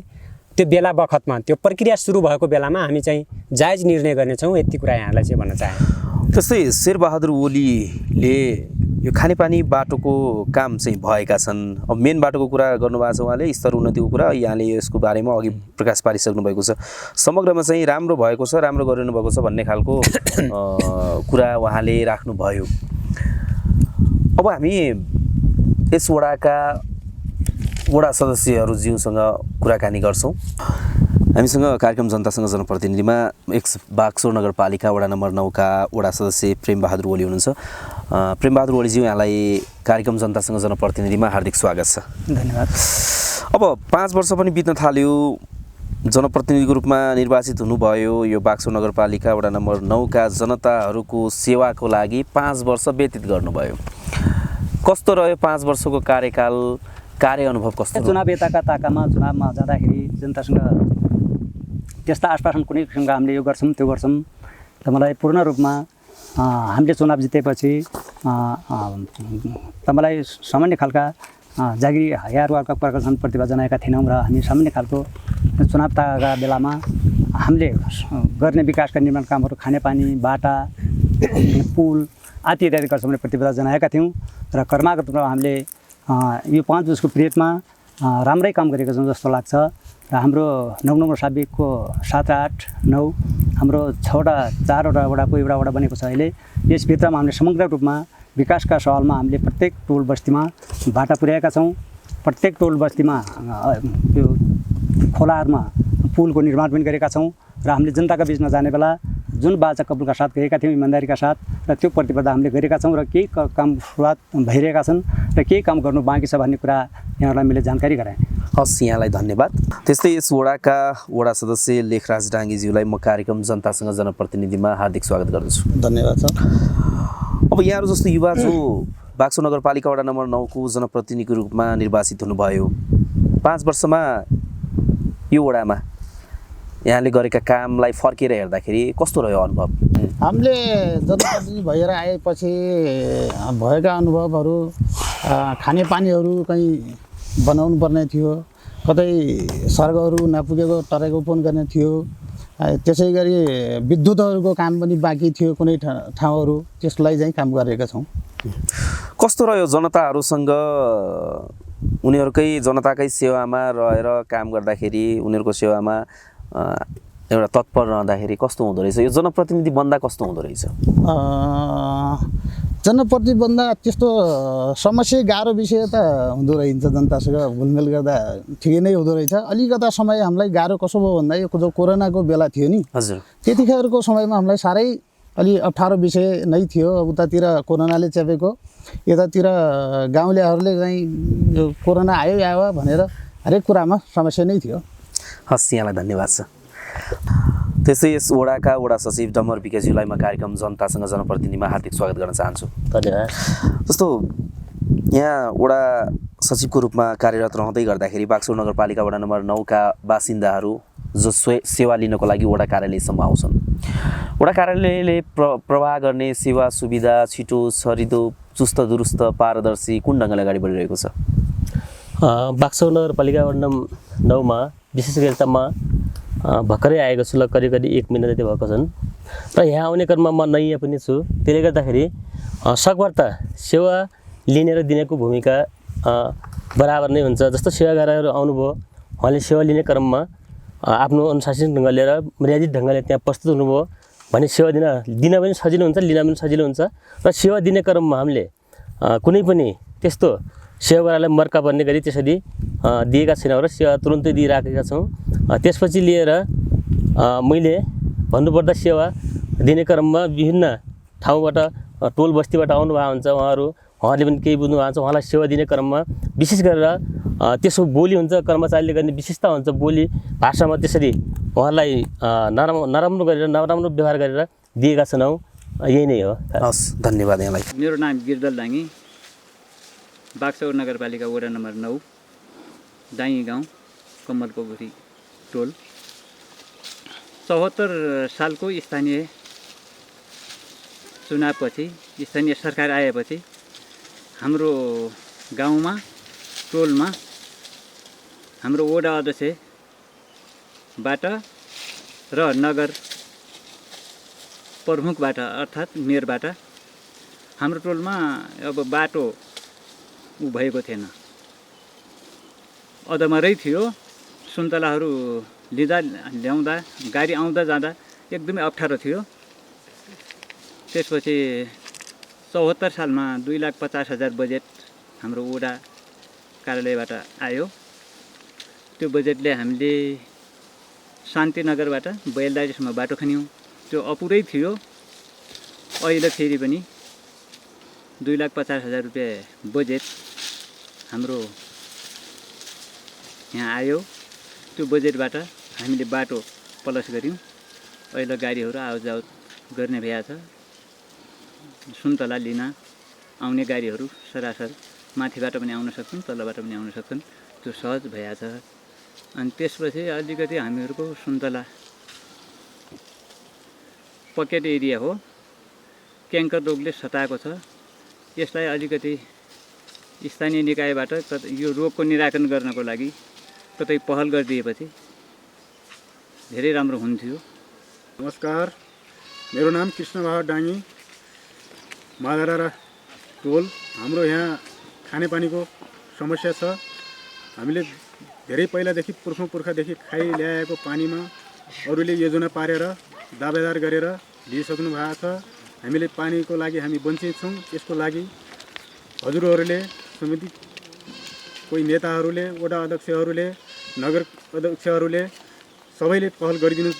त्यो बेला बखतमा त्यो प्रक्रिया सुरु भएको बेलामा हामी चाहिँ जायज निर्णय गर्नेछौँ। यति कुरा यहाँलाई चाहिँ भन्न चाहे। त्यस्तै शेरबहादुर ओलीले यो खानेपानी बाटोको काम चाहिँ भएका छन्। अब मेन बाटोको कुरा गर्नुभएको छ उहाँले, स्तर उन्नतिको कुरा यहाँले यसको बारेमा अघि प्रकाश पारिसक्नु भएको छ। समग्रमा चाहिँ राम्रो भएको छ, राम्रो गरिनु भएको छ भन्ने खालको कुरा उहाँले राख्नुभयो। अब हामी यस वडाका वडा सदस्यहरूज्यूसँग कुराकानी गर्छौँ। हामीसँग कार्यक्रम जनतासँग जनप्रतिनिधिमा बाक्सो नगरपालिका वडा नम्बर 9 का वडा सदस्य प्रेमबहादुर ओली हुनुहुन्छ। प्रेमबहादुर ओलीज्यू, यहाँलाई कार्यक्रम जनतासँग जनप्रतिनिधिमा हार्दिक स्वागत छ। धन्यवाद। अब 5 वर्ष पनि बित्न थाल्यो, जनप्रतिनिधिको रूपमा निर्वाचित हुनुभयो। यो बाक्सो नगरपालिका वडा नम्बर 9 का जनताहरूको सेवाको लागि 5 वर्ष व्यतीत गर्नुभयो। कस्तो रह्यो 5 वर्षको कार्यकाल, कार्य अनुभव कस्तो? चुनाव यताका ताकामा चुनावमा जाँदाखेरि जनतासँग त्यस्ता आश्वासन कुनै किसिमको हामीले यो गर्छौँ त्यो गर्छौँ त मलाई पूर्ण रूपमा हामीले चुनाव जितेपछि त मलाई सामान्य खालका जागिरी हयारवारका प्रदर्शन प्रतिभा जनाएका थिएनौँ र हामी सामान्य खालको चुनाव ताका बेलामा हामीले गर्ने विकासका निर्माण कामहरू, खानेपानी, बाटा, पुल आदि इत्यादि गर्छौँ भन्ने प्रतिबद्धता जनाएका थियौँ र कर्मागत रूपमा हामीले यो 5 वर्षको पिरियडमा राम्रै काम गरेको छौँ जस्तो लाग्छ र हाम्रो 9 नम्बर साबिकको 7, 8, 9 हाम्रो 4वटा वडाको एउटा वडा बनेको छ अहिले। यसभित्रमा हामीले समग्र रूपमा विकासका सवालमा हामीले प्रत्येक टोल बस्तीमा बाटा पुर्याएका छौँ। प्रत्येक टोल बस्तीमा यो खोलाहरूमा पुलको निर्माण पनि गरेका छौँ र हामीले जनताका बिचमा जाने बेला जुन बाचा कबुलका साथ गएका थियौँ इमान्दारीका साथ र त्यो प्रतिबद्धता हामीले गरेका छौँ र केही काम सुरुवात भइरहेका छन् र केही काम गर्नु बाँकी छ भन्ने कुरा यहाँहरूलाई मैले जानकारी गराएँ। हस्, यहाँलाई धन्यवाद। त्यस्तै यस वडाका वडा सदस्य लेखराज डाङ्गीज्यूलाई म कार्यक्रम जनतासँग जनप्रतिनिधिमा हार्दिक स्वागत गर्दछु। धन्यवाद सर। अब यहाँहरू जस्तो युवा जो बाक्सो नगरपालिका वडा नम्बर 9को जनप्रतिनिधिको रूपमा निर्वाचित हुनुभयो, 5 वर्षमा यो वडामा यहाँले गरेका कामलाई फर्केर हेर्दाखेरि कस्तो रह्यो अनुभव? हामीले जनप्रतिनिधि भएर आएपछि भएका अनुभवहरू खानेपानीहरू कहीँ बनाउनु पर्ने थियो, कतै सडकहरू नपुगेको टरेकोपन गर्ने थियो, त्यसै गरी विद्युतहरूको काम पनि बाँकी थियो कुनै ठाउँहरू, त्यसलाई चाहिँ काम गरेका छौँ। कस्तो रह्यो जनताहरूसँग उनीहरूकै जनताकै सेवामा रहेर काम गर्दाखेरि, उनीहरूको सेवामा एउटा तत्पर रहँदाखेरि कस्तो हुँदो रहेछ? यो जनप्रतिनिधि बन्दा कस्तो हुँदो रहेछ? जनप्रतिनिधि बन्दा त्यस्तो समस्या गाह्रो विषय त हुँदो रहन्छ। जनतासँग घुलमेल गर्दा ठिकै नै हुँदो रहेछ। अलिकता समय हामीलाई गाह्रो कसो भयो भन्दा यो जो कोरोनाको बेला थियो नि, हजुर, त्यतिखेरको समयमा हामीलाई साह्रै अलि अप्ठ्यारो विषय नै थियो। उतातिर कोरोनाले च्यापेको, यतातिर गाउँलेहरूले चाहिँ यो कोरोना आयो भनेर हरेक कुरामा समस्या नै थियो। हस्, यहाँलाई धन्यवाद छ। त्यसै यस वडाका वडा सचिव डमर विकेज्यूलाई म कार्यक्रम जनतासँग जनप्रतिनिधिमा हार्दिक स्वागत गर्न चाहन्छु। धन्यवाद। जस्तो यहाँ वडा सचिवको रूपमा कार्यरत रहँदै गर्दाखेरि बाक्सो नगरपालिका वडा नम्बर 9 का बासिन्दाहरू जो सेवा लिनको लागि वडा कार्यालयसम्म आउँछन्, वडा कार्यालयले प्रवाह गर्ने सेवा सुविधा छिटो, सरिदो, चुस्त दुरुस्त, पारदर्शी कुन ढङ्गले अगाडि बढिरहेको छ? बाक्सो नगरपालिका वडा नम्बर 9 मा विशेष गरी त म भर्खरै आएको छु, करिब 1 महिना जति भएको छन् र यहाँ आउने क्रममा म नयाँ पनि छु। त्यसले गर्दाखेरि सकभर सेवा लिने र दिनेको भूमिका बराबर नै हुन्छ। जस्तो सेवाग्राहीहरू आउनुभयो, उहाँले सेवा लिने क्रममा आफ्नो अनुशासित ढङ्गले र मर्यादित ढङ्गले त्यहाँ प्रस्तुत हुनुभयो भने सेवा दिन पनि सजिलो हुन्छ, लिन पनि सजिलो हुन्छ। र सेवा दिने क्रममा हामीले कुनै पनि त्यस्तो सेवाग्राहीलाई मर्का पर्ने गरी त्यसरी दिएका छैनौँ र सेवा तुरुन्तै दिइराखेका छौँ। त्यसपछि लिएर मैले भन्नुपर्दा सेवा दिने क्रममा विभिन्न ठाउँबाट टोल बस्तीबाट आउनुभएको हुन्छ, उहाँहरूले पनि केही बुझ्नु भएको छ। उहाँलाई सेवा दिने क्रममा विशेष गरेर त्यसको बोली हुन्छ, कर्मचारीले गर्ने विशेषता हुन्छ, बोली भाषामा त्यसरी उहाँलाई नराम्रो गरेर नराम्रो व्यवहार गरेर दिएका छैनौँ। यही नै हो। हस्, धन्यवाद यहाँलाई। मेरो नाम गिरदल डाङ्गी, बाक्सो नगरपालिका वडा नम्बर 9 डाङ्गी गाउँ कमलपोखरी टोल। 74 सालको स्थानीय चुनावपछि, स्थानीय सरकार आएपछि हाम्रो गाउँमा टोलमा हाम्रो वडा अध्यक्षबाट र नगर प्रमुखबाट अर्थात् मेयरबाट हाम्रो टोलमा अब बाटो भएको थिएन, अधमरै थियो। सुन्तलाहरू ल्याउँदा गाडी आउँदा जाँदा एकदमै अप्ठ्यारो थियो। त्यसपछि 74 सालमा 2,50,000 बजेट हाम्रो वडा कार्यालयबाट आयो। त्यो बजेटले हामीले शान्तिनगरबाट बैलदारीसम्म बाटो खन्यौँ, त्यो अपुरै थियो। अहिले फेरि पनि 2,50,000 रुपियाँ बजेट हाम्रो यहाँ आयो। त्यो बजेटबाट हामीले बाटो प्लस गऱ्यौँ। अहिले गाडीहरू आवतजावत गर्ने भएछ। सुन्तला लिन आउने गाडीहरू सरासर माथिबाट पनि आउन सक्छन्, तलबाट पनि आउन सक्छन्, त्यो सहज भएछ। अनि त्यसपछि अलिकति हामीहरूको सुन्तला पकेट एरिया हो, क्याङ्कर रोगले सताएको छ। यसलाई अलिकति स्थानीय निकायबाट यो रोगको निराकरण गर्नको लागि कतै पहल गरिदिएपछि धेरै राम्रो हुन्थ्यो। नमस्कार, मेरो नाम कृष्णबहादुर डाङ्गी, माधरारा टोल। हाम्रो यहाँ खानेपानीको समस्या छ। हामीले धेरै पहिलादेखि पुर्खादेखि खाइल्याएको पानीमा अरूले योजना पारेर दावेदार गरेर लिइसक्नु भएको छ। हामीले पानीको लागि हामी वञ्चित छौँ। यसको लागि हजुरहरूले समिति कोही नेताहरूले वडा अध्यक्षहरूले नगर अध्यक्षहरूले सबैले पहल गरिदिनु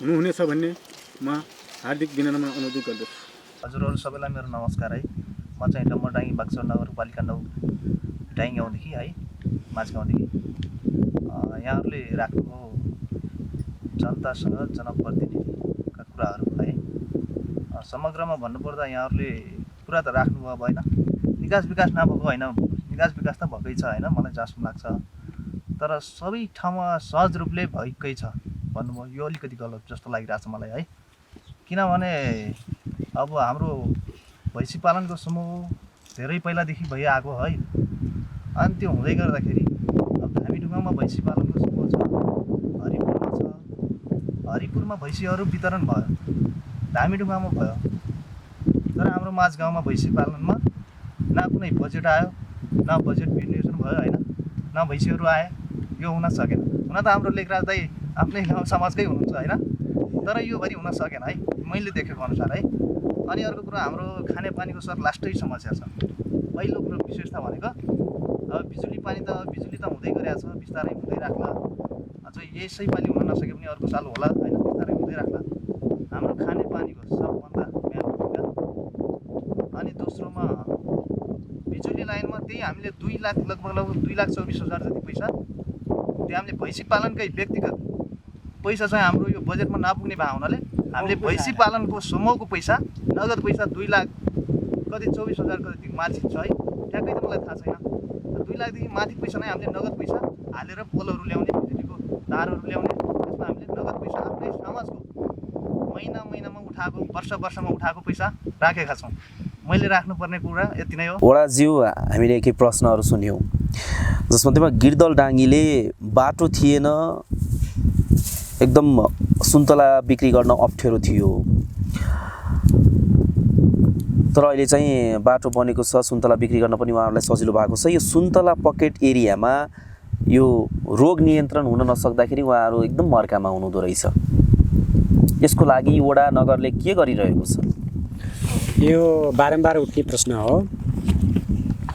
हुनुहुनेछ भन्ने म हार्दिक विनम्र अनुरोध गर्दछु। हजुरहरू सबैलाई मेरो नमस्कार है। म चाहिँ डम्बरडाङ्गी बाक्सो नगरपालिका 9 डाङ्गी गाउँदेखि है, माझगाउँदेखि। यहाँहरूले राख्नुभयो जनतासँग जनप्रतिनिधिका कुराहरू है। समग्रमा भन्नुपर्दा यहाँहरूले कुरा त राख्नुभयो होइन, विकास नभएको होइन, विकास त भएकै छ होइन, मलाई जहाँसम्म लाग्छ। तर सबै ठाउँमा सहज रूपले भएकै छ भन्नुभयो, यो अलिकति गलत जस्तो लागिरहेछ मलाई है। किनभने अब हाम्रो भैँसी पालनको समूह धेरै पहिलादेखि भइआएको है। अनि त्यो हुँदै गर्दाखेरि अब धामीढुङ्गामा भैँसी पालनको समूह छ, हरिपुरमा छ। हरिपुरमा भैँसीहरू वितरण भयो, धामीढुङ्गामा भयो। तर हाम्रो माझगाउँमा भैँसी पालनमा न कुनै बजेट आयो, न बजेट विनियोजन भयो होइन, न भैँसीहरू आए। यो हुन सकेन। हुन त हाम्रो लेखराज दाइ आफ्नै गाउँ समाजकै हुनुहुन्छ होइन, तर यो भरि हुन सकेन है, मैले देखेको अनुसार है। अनि अर्को कुरा हाम्रो खानेपानीको सर लास्टै समस्या छ। पहिलो कुरो विशेषता भनेको अब बिजुली त हुँदै गइरहेको छ, बिस्तारै हुँदै राख्ला। अझ यसै पालि हुन नसके पनि अर्को साल होला होइन, बिस्तारै हुँदै राख्ला। हाम्रो खानेपानीको सबभन्दा मेन भूमिका। अनि दोस्रोमा बिजुली लाइनमा त्यही हामीले 2 लाख लगभग 2,24,000 जति पैसा त्यो हामीले भैँसी पालनकै व्यक्तिगत पैसा चाहिँ हाम्रो यो बजेटमा नपुग्ने भए हुनाले हामीले भैँसी पालनको समूहको पैसा नगद पैसा 2 लाख कति 24,000 कति माथि छ है, ठ्याक्कै त मलाई थाहा छैन। 2 लाखदेखि माथि पैसा नै हामीले नगद पैसा हालेर पोलहरू ल्याउने, बिजुलीको तारहरू ल्याउने, त्यसमा हामीले नगद पैसा आफ्नै समाजको महिनामा उठाएको, वर्षमा उठाएको पैसा राखेका छौँ। मैले राख्नुपर्ने कुरा यति नै हो। वडाज्यू, हामीले केही प्रश्नहरू सुन्यौँ जसमध्येमा गिर्दल डाङ्गीले बाटो थिएन, एकदम सुन्तला बिक्री गर्न अप्ठ्यारो थियो, तर अहिले चाहिँ बाटो बनेको छ, सुन्तला बिक्री गर्न पनि उहाँहरूलाई सजिलो भएको छ। यो सुन्तला पकेट एरियामा यो रोग नियन्त्रण हुन नसक्दाखेरि उहाँहरू एकदम मर्कामा हुनुहुँदो रहेछ। यसको लागि वडा नगरले के गरिरहेको छ? यो बारम्बार उठ्ने प्रश्न हो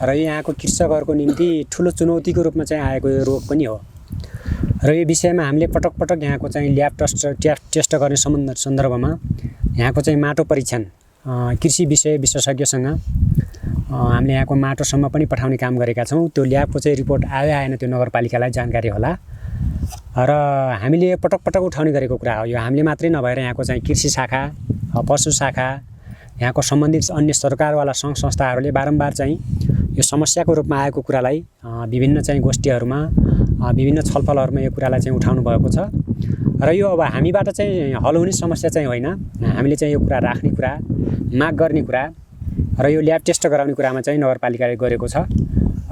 र यहाँको कृषकहरूको निम्ति ठुलो चुनौतीको रूपमा चाहिँ आएको यो रोग पनि हो। र यो विषयमा हामीले पटक यहाँको चाहिँ ल्याब टेस्ट गर्ने सन्दर्भमा यहाँको चाहिँ माटो परीक्षण कृषि विषय विशेषज्ञसँग हामीले यहाँको माटोसम्म पनि पठाउने काम गरेका छौँ। त्यो ल्याबको चाहिँ रिपोर्ट आएन त्यो नगरपालिकालाई जानकारी होला। र हामीले पटक उठाउने गरेको कुरा हो। यो हामीले मात्रै नभएर यहाँको चाहिँ कृषि शाखा, पशु शाखा, यहाँको सम्बन्धित अन्य सरकारवाला सङ्घ संस्थाहरूले बारम्बार चाहिँ यो समस्याको रूपमा आएको कुरालाई विभिन्न चाहिँ गोष्ठीहरूमा, विभिन्न छलफलहरूमा यो कुरालाई चाहिँ उठाउनु भएको छ। र यो अब हामीबाट चाहिँ हल हुने समस्या चाहिँ होइन, हामीले चाहिँ यो कुरा राख्ने कुरा, माग गर्ने कुरा र यो ल्याब टेस्ट गराउने कुरामा चाहिँ नगरपालिकाले गरेको छ।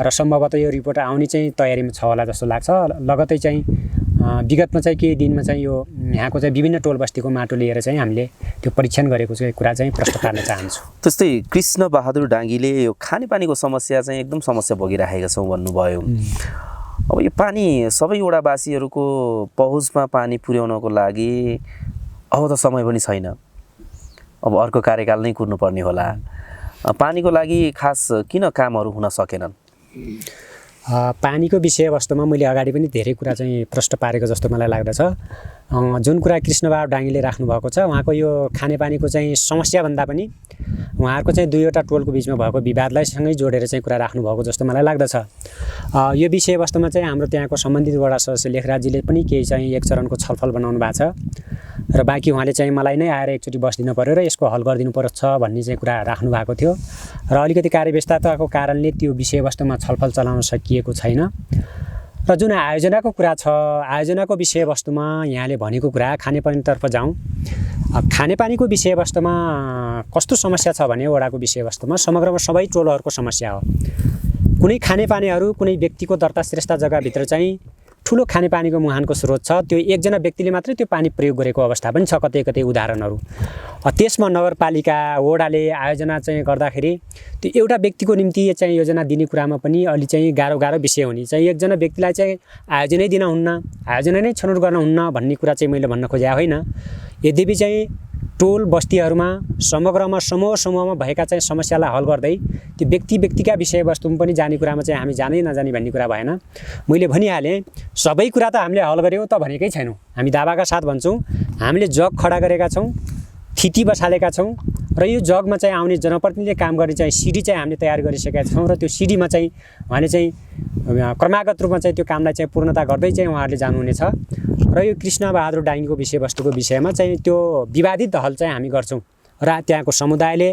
र सम्भवतः यो रिपोर्ट आउने चाहिँ तयारीमा छ होला जस्तो लाग्छ। लगतै चाहिँ विगतमा चाहिँ केही दिनमा चाहिँ यो यहाँको चाहिँ विभिन्न टोल बस्तीको माटो लिएर चाहिँ हामीले त्यो परीक्षण गरेको चाहिँ कुरा चाहिँ प्रस्तुत गर्न चाहन्छु। त्यस्तै कृष्ण बहादुर डाङ्गीले यो खानेपानीको समस्या चाहिँ एकदम समस्या भोगिरहेका छौँ भन्नुभयो। अब यो पानी सबै वडावासीहरूको पहुँचमा पानी पुर्याउनको लागि अब त समय पनि छैन, अब अर्को कार्यकाल नै कुर्नुपर्ने होला। पानीको लागि खास किन कामहरू हुन सकेनन्? पानीको विषयवस्तुमा मैले अगाडि पनि धेरै कुरा चाहिँ प्रश्न पारेको जस्तो मलाई लाग्दछ। जुन कुरा कृष्णबहादुर डाङ्गीले राख्नुभएको छ, उहाँको यो खानेपानीको चाहिँ समस्याभन्दा पनि उहाँहरूको चाहिँ 2वटा टोलको बिचमा भएको विवादलाई सँगै जोडेर चाहिँ कुरा राख्नुभएको जस्तो मलाई लाग्दछ। यो विषयवस्तुमा चाहिँ हाम्रो त्यहाँको सम्बन्धित वडा सदस्य लेखराजजीले पनि केही चाहिँ एक चरणको छलफल बनाउनु भएको छ र बाँकी उहाँले चाहिँ मलाई नै आएर एकचोटि बसिदिनु पऱ्यो र यसको हल गरिदिनु पर्छ भन्ने चाहिँ कुरा राख्नु भएको थियो। र अलिकति कार्यव्यस्तताको कारणले त्यो विषयवस्तुमा छलफल चलाउन सकिएको छैन। र जुन आयोजनाको कुरा छ, आयोजनाको विषयवस्तुमा यहाँले भनेको कुरा खानेपानीतर्फ जाउँ। खानेपानीको विषयवस्तुमा कस्तो समस्या छ भने वडाको विषयवस्तुमा समग्रमा सबै टोलहरूको समस्या हो। कुनै खानेपानीहरू कुनै व्यक्तिको दर्ता श्रेष्ठ जग्गाभित्र चाहिँ ठुलो खानेपानीको मुहानको स्रोत छ, त्यो एकजना व्यक्तिले मात्रै त्यो पानी प्रयोग गरेको अवस्था पनि छ कतै कतै उदाहरणहरू। त्यसमा नगरपालिका वडाले आयोजना चाहिँ गर्दाखेरि त्यो एउटा व्यक्तिको निम्ति चाहिँ योजना दिने कुरामा पनि अलि चाहिँ गाह्रो विषय हुने चाहिँ एकजना व्यक्तिलाई चाहिँ आयोजनै दिन हुन्न, आयोजना नै छनौट गर्न हुन्न भन्ने कुरा चाहिँ मैले भन्न खोजेको होइन। यद्यपि चाहिँ टोल बस्तीहरूमा समग्रमा समूहमा भएका चाहिँ समस्यालाई हल गर्दै त्यो व्यक्तिका विषयवस्तुमा पनि जाने कुरामा चाहिँ हामी जानै नजाने भन्ने कुरा भएन। मैले भनिहालेँ सबै कुरा त हामीले हल गऱ्यौँ त भनेकै छैनौँ। हामी दावाका साथ भन्छौँ हामीले जग खडा गरेका छौँ, थिति बसालेका छौँ र यो जगमा चाहिँ आउने जनप्रतिनिधिले काम गर्ने चाहिँ सिडी चाहिँ हामीले तयार गरिसकेका छौँ र त्यो सिडीमा चाहिँ उहाँले चाहिँ क्रमागत रूपमा चाहिँ त्यो कामलाई चाहिँ पूर्णता गर्दै चाहिँ उहाँहरूले जानुहुनेछ र यो कृष्णबहादुर डाङ्गीको विषयवस्तुको विषयमा चाहिँ त्यो विवादित हल चाहिँ हामी गर्छौँ र त्यहाँको समुदायले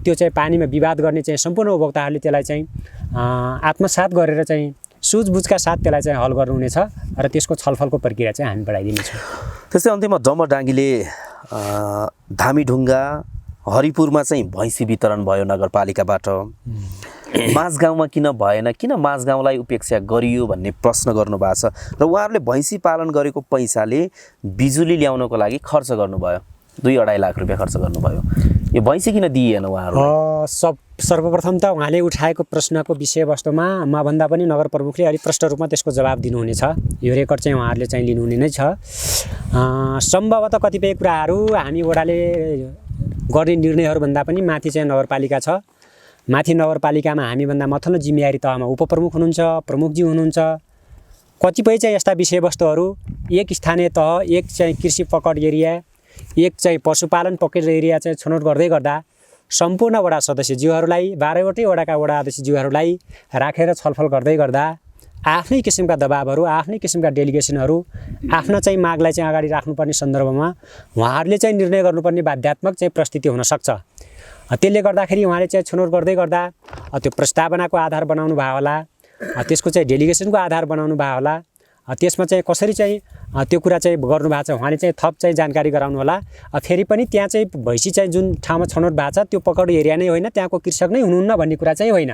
त्यो चाहिँ पानीमा विवाद गर्ने चाहिँ सम्पूर्ण उपभोक्ताहरूले त्यसलाई चाहिँ आत्मसात गरेर चाहिँ सुझबुझका साथ त्यसलाई चाहिँ हल गर्नुहुनेछ र त्यसको छलफलको प्रक्रिया चाहिँ हामी बढाइदिनेछौँ। त्यस्तै अन्तिममा डम्बर डाङ्गीले धामीढुङ्गा हरिपुरमा चाहिँ भैँसी वितरण भयो नगरपालिकाबाट, माझगाउँमा किन भएन, किन माझगाउँलाई उपेक्षा गरियो भन्ने प्रश्न गर्नुभएको छ र उहाँहरूले भैँसी पालन गरेको पैसाले बिजुली ल्याउनको लागि खर्च गर्नुभयो, 2-2.5 लाख रुपियाँ खर्च गर्नुभयो। यो भैँसी किन दिइएन उहाँहरूलाई? सर्वप्रथम त उहाँले उठाएको प्रश्नको विषयवस्तुमा मभन्दा पनि नगर प्रमुखले अलिक प्रष्ट रूपमा त्यसको जवाब दिनुहुनेछ। यो रेकर्ड चाहिँ उहाँहरूले चाहिँ लिनुहुने नै छ। सम्भवतः कतिपय कुराहरू हामी वडाले गर्ने निर्णयहरूभन्दा पनि माथि चाहिँ नगरपालिका छ। माथि नगरपालिकामा हामीभन्दा माथिल्लो जिम्मेवारी तहमा उपप्रमुख हुनुहुन्छ, प्रमुखजी हुनुहुन्छ। कतिपय चाहिँ यस्ता विषयवस्तुहरू एक स्थानीय तह, एक चाहिँ कृषि पकड एरिया, एक चाहिँ पशुपालन पकड एरिया चाहिँ छनौट गर्दै गर्दा सम्पूर्ण वडा सदस्यज्यूहरूलाई 12वटै वडाका वडा अध्यक्षज्यूहरूलाई राखेर छलफल गर्दै गर्दा आफ्नै किसिमका दबाबहरू, आफ्नै किसिमका डेलिगेसनहरू, आफ्ना चाहिँ मागलाई चाहिँ अगाडि राख्नुपर्ने सन्दर्भमा उहाँहरूले चाहिँ निर्णय गर्नुपर्ने बाध्यात्मक चाहिँ परिस्थिति हुनसक्छ। त्यसले गर्दाखेरि उहाँले चाहिँ छनौट गर्दै गर्दा त्यो प्रस्तावनाको आधार बनाउनु भयो होला, त्यसको चाहिँ डेलिगेसनको आधार बनाउनु भयो होला, त्यसमा चाहिँ कसरी चाहिँ त्यो कुरा चाहिँ गर्नुभएको छ उहाँले चाहिँ थप चाहिँ जानकारी गराउनु होला। फेरि पनि त्यहाँ चाहिँ भैँसी चाहिँ जुन ठाउँमा छनौट भएको छ त्यो पकड एरिया नै होइन, त्यहाँको कृषक नै हुनुहुन्न भन्ने कुरा चाहिँ होइन।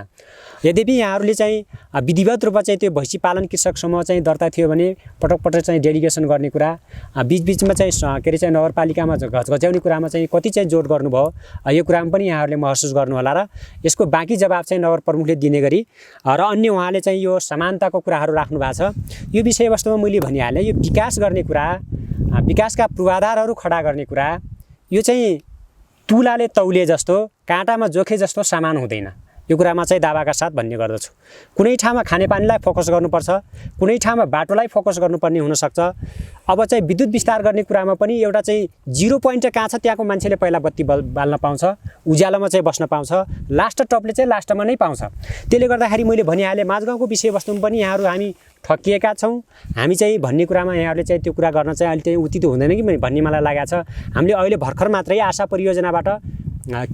यद्यपि यहाँहरूले चाहिँ विधिवत रूपमा चाहिँ त्यो भैँसी पालन कृषक समूह चाहिँ दर्ता थियो भने पटक पटक चाहिँ डेलिगेसन गर्ने कुरा, बिचबिचमा चाहिँ के अरे चाहिँ नगरपालिकामा घचघच्याउने कुरामा चाहिँ कति चाहिँ जोड गर्नुभयो, यो कुरामा पनि यहाँहरूले महसुस गर्नु होला र यसको बाँकी जवाब चाहिँ नगर प्रमुखले दिने गरी र अन्य उहाँले चाहिँ यो समानताको कुराहरू राख्नु भएको छ। यो विषयवस्तुमा मैले भनिहालेँ, यो विकास गर्ने कुरा, विकासका पूर्वाधारहरू खडा गर्ने कुरा यो चाहिँ तुलाले तौले जस्तो, काँटामा जोखे जस्तो सामान हुँदैन। यो कुरामा चाहिँ दावाका साथ भन्ने गर्दछु। कुनै ठाउँमा खानेपानीलाई फोकस गर्नुपर्छ, कुनै ठाउँमा बाटोलाई फोकस गर्नुपर्ने हुनसक्छ। अब चाहिँ विद्युत विस्तार गर्ने कुरामा पनि एउटा चाहिँ 0 पोइन्ट कहाँ छ त्यहाँको मान्छेले पहिला बत्ती बाल्न पाउँछ, उज्यालोमा चाहिँ बस्न पाउँछ, लास्ट टपले चाहिँ लास्टमा नै पाउँछ। त्यसले गर्दाखेरि मैले भनिहालेँ माझगाउँको विषयवस्तुमा पनि यहाँहरू हामी ठकिएका छौँ। हामी चाहिँ भन्ने कुरामा यहाँहरूले चाहिँ त्यो कुरा गर्न चाहिँ अहिले चाहिँ उचित हुँदैन कि भन्ने मलाई लागेको छ। हामीले अहिले भर्खर मात्रै आशा परियोजनाबाट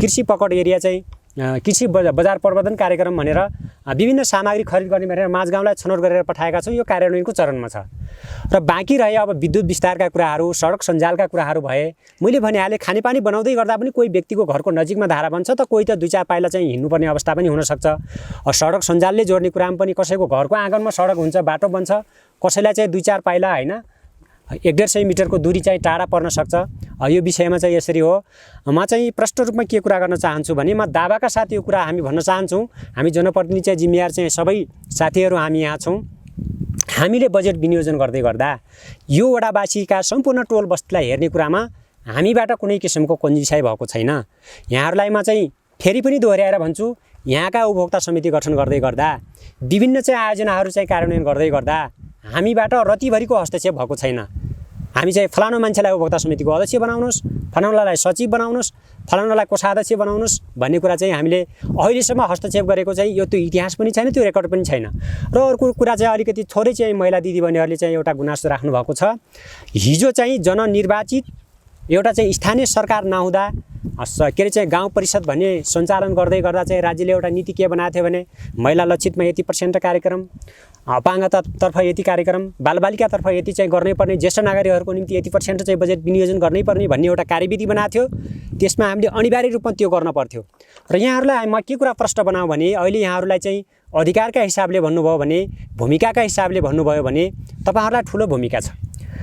कृषि पकड एरिया चाहिँ कृषि बजार प्रवर्धन कार्यक्रम भनेर विभिन्न सामग्री खरिद गर्ने भनेर माझगाउँलाई छनौट गरेर पठाएका छौँ। यो कार्यान्वयनको चरणमा छ र बाँकी रहे अब विद्युत विस्तारका कुराहरू, सडक सञ्जालका कुराहरू भए मैले भनिहालेँ। खानेपानी बनाउँदै गर्दा पनि कोही व्यक्तिको घरको नजिकमा धारा बन्छ त कोही त 2-4 पाइला चाहिँ हिँड्नुपर्ने अवस्था पनि हुनसक्छ। सडक सञ्जालले जोड्ने कुरामा पनि कसैको घरको आँगनमा सडक हुन्छ, बाटो बन्छ, कसैलाई चाहिँ 2-4 पाइला होइन 150 मिटरको दूरी चाहिँ टाढा पर्न सक्छ। यो विषयमा चाहिँ यसरी हो। म चाहिँ प्रष्ट रूपमा के कुरा गर्न चाहन्छु भने म दावाका साथ यो कुरा हामी भन्न चाहन्छौँ। हामी जनप्रतिनिधि चाहिँ जिम्मेवार चाहिँ सबै साथीहरू हामी यहाँ छौँ। हामीले बजेट विनियोजन गर्दै गर्दा यो वडावासीका सम्पूर्ण टोल बस्तीलाई हेर्ने कुरामा हामीबाट कुनै किसिमको कन्जुसाइ भएको छैन। यहाँहरूलाई म चाहिँ फेरि पनि दोहोऱ्याएर भन्छु, यहाँका उपभोक्ता समिति गठन गर्दै गर्दा विभिन्न चाहिँ आयोजनाहरू चाहिँ कार्यान्वयन गर्दै गर्दा हामीबाट रतिभरिको हस्तक्षेप भएको छैन। हामी चाहिँ फलानु मान्छेलाई उपभोक्ता समितिको अध्यक्ष बनाउनुहोस्, फलानुलाई सचिव बनाउनुहोस्, फलानुलाई कोषाध्यक्ष बनाउनुहोस् भन्ने कुरा चाहिँ हामीले अहिलेसम्म हस्तक्षेप गरेको चाहिँ यो त्यो इतिहास पनि छैन, त्यो रेकर्ड पनि छैन। र अर्को कुरा चाहिँ अलिकति थोरै चाहिँ महिला दिदीबहिनीहरूले चाहिँ एउटा गुनासो राख्नु भएको छ। हिजो चाहिँ जननिर्वाचित एउटा चाहिँ स्थानीय सरकार नहुँदा के अरे चाहिँ गाउँ परिषद भन्ने सञ्चालन गर्दै गर्दा चाहिँ राज्यले एउटा नीति के बनाएको थियो भने महिला लक्षितमा यति % कार्यक्रम, अपाङ्गतातर्फ यति कार्यक्रम, बालबालिकातर्फ यति चाहिँ गर्नैपर्ने, ज्येष्ठ नागरिकहरूको निम्ति यति % चाहिँ बजेट विनियोजन गर्नैपर्ने भन्ने एउटा कार्यविधि बनाएको थियो। त्यसमा हामीले अनिवार्य रूपमा त्यो गर्न पर्थ्यो। र यहाँहरूलाई म के कुरा प्रश्न बनाऊँ भने अहिले यहाँहरूलाई चाहिँ अधिकारका हिसाबले भन्नुभयो भने, भूमिकाका हिसाबले भन्नुभयो भने तपाईँहरूलाई ठुलो भूमिका छ।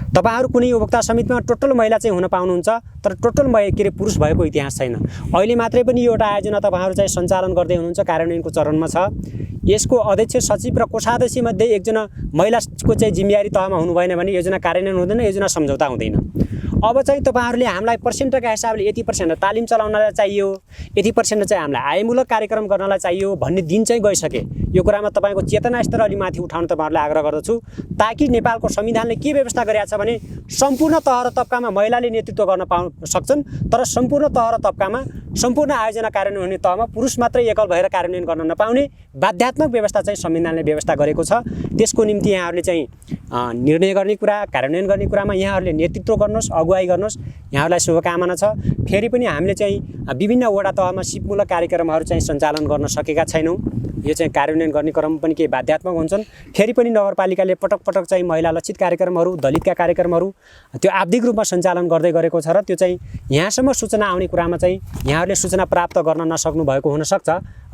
तपाईहरु कुनै उपभोक्ता समितिमा टोटल महिला चाहिँ हुन पाउनुहुन्छ, तर टोटल पुरुष भएको इतिहास छैन। अहिले मात्रै पनि यो एउटा आयोजना तपाईहरु चाहिँ सञ्चालन गर्दै हुनुहुन्छ, कार्यान्वयनको चरणमा छ। यसको अध्यक्ष सचिव र कोषाध्यक्ष मध्ये एकजना महिलाको चाहिँ जिम्मेवारी तहमा हुनु भएन भने योजना कार्यान्वयन हुँदैन, योजना सम्झौता हुँदैन। अब चाहिँ तपाईहरुले हामीलाई पर्सेन्टका हिसाबले यति % तालिम चलाउनलाई चाहियो, यति % चाहिँ हामीलाई आयमूलक कार्यक्रम गर्नलाई चाहियो भन्ने दिन चाहिँ गइसके। यो कुरामा तपाईको चेतना स्तर अलि माथि उठाउन तपाईहरुलाई आग्रह गर्दछु, ताकि नेपालको संविधानले के व्यवस्था गरेको छ भने सम्पूर्ण तह र तबकामा महिलाले नेतृत्व गर्न सक्छन्, तर सम्पूर्ण तह र तबकामा सम्पूर्ण आयोजना कार्यान्वयन हुने तहमा पुरुष मात्रै एकल भएर कार्यान्वयन गर्न नपाउने बाध्यात्मक व्यवस्था चाहिँ संविधानले व्यवस्था गरेको छ। त्यसको निम्ति यहाँहरूले चाहिँ निर्णय गर्ने कुरा, कार्यान्वयन गर्ने कुरामा यहाँहरूले नेतृत्व गर्नुहोस्, अगुवाई गर्नुहोस्। यहाँहरूलाई शुभकामना छ। फेरि पनि हामीले चाहिँ विभिन्न वडा तहमा सिपमूलक कार्यक्रमहरू चाहिँ सञ्चालन गर्न सकेका छैनौँ। यो चाहिँ कार्यान्वयन गर्ने क्रम पनि केही बाध्यात्मक हुन्छन्। फेरि पनि नगरपालिकाले पटक पटक चाहिँ महिला लक्षित कार्यक्रमहरू, दलितका कार्यक्रमहरू त्यो आवधिक रूपमा सञ्चालन गर्दै गरेको छ र त्यो चाहिँ यहाँसम्म सूचना आउने कुरामा चाहिँ यहाँहरूले सूचना प्राप्त गर्न नसक्नु भएको हुनसक्छ।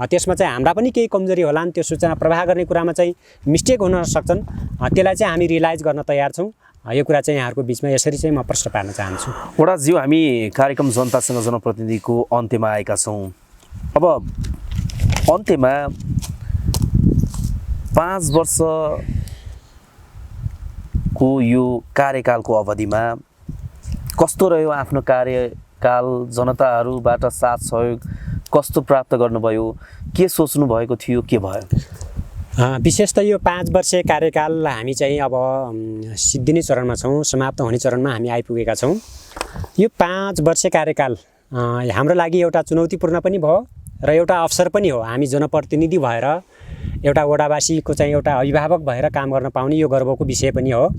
त्यसमा चाहिँ हाम्रा पनि केही कमजोरी होलान्, त्यो सूचना प्रवाह गर्ने कुरामा चाहिँ मिस्टेक हुन सक्छन्। त्यसलाई चाहिँ हामी रियलाइज गर्न तयार छौँ। यो कुरा चाहिँ यहाँहरूको बिचमा यसरी चाहिँ म प्रश्न पार्न चाहन्छु। वडाज्यू, हामी कार्यक्रम जनतासँग जनप्रतिनिधिको अन्त्यमा आएका छौँ। अब अन्त्यमा 5 वर्षको यो कार्यकालको अवधिमा कस्तो रह्यो आफ्नो कार्यकाल? जनताहरूबाट साथ सहयोग कस्तो प्राप्त गर्नुभयो? के सोच्नु भएको थियो, के भयो? विशेष त यो 5 वर्षीय कार्यकाल हामी चाहिँ अब सिद्धिने चरणमा छौँ, समाप्त हुने चरणमा हामी आइपुगेका छौँ। यो 5 वर्षीय कार्यकाल हाम्रो लागि एउटा चुनौतीपूर्ण पनि भयो र एउटा अवसर पनि हो। हामी जनप्रतिनिधि भएर एउटा वडावासीको चाहिँ एउटा अभिभावक भएर काम गर्न पाउने यो गर्वको विषय पनि हो।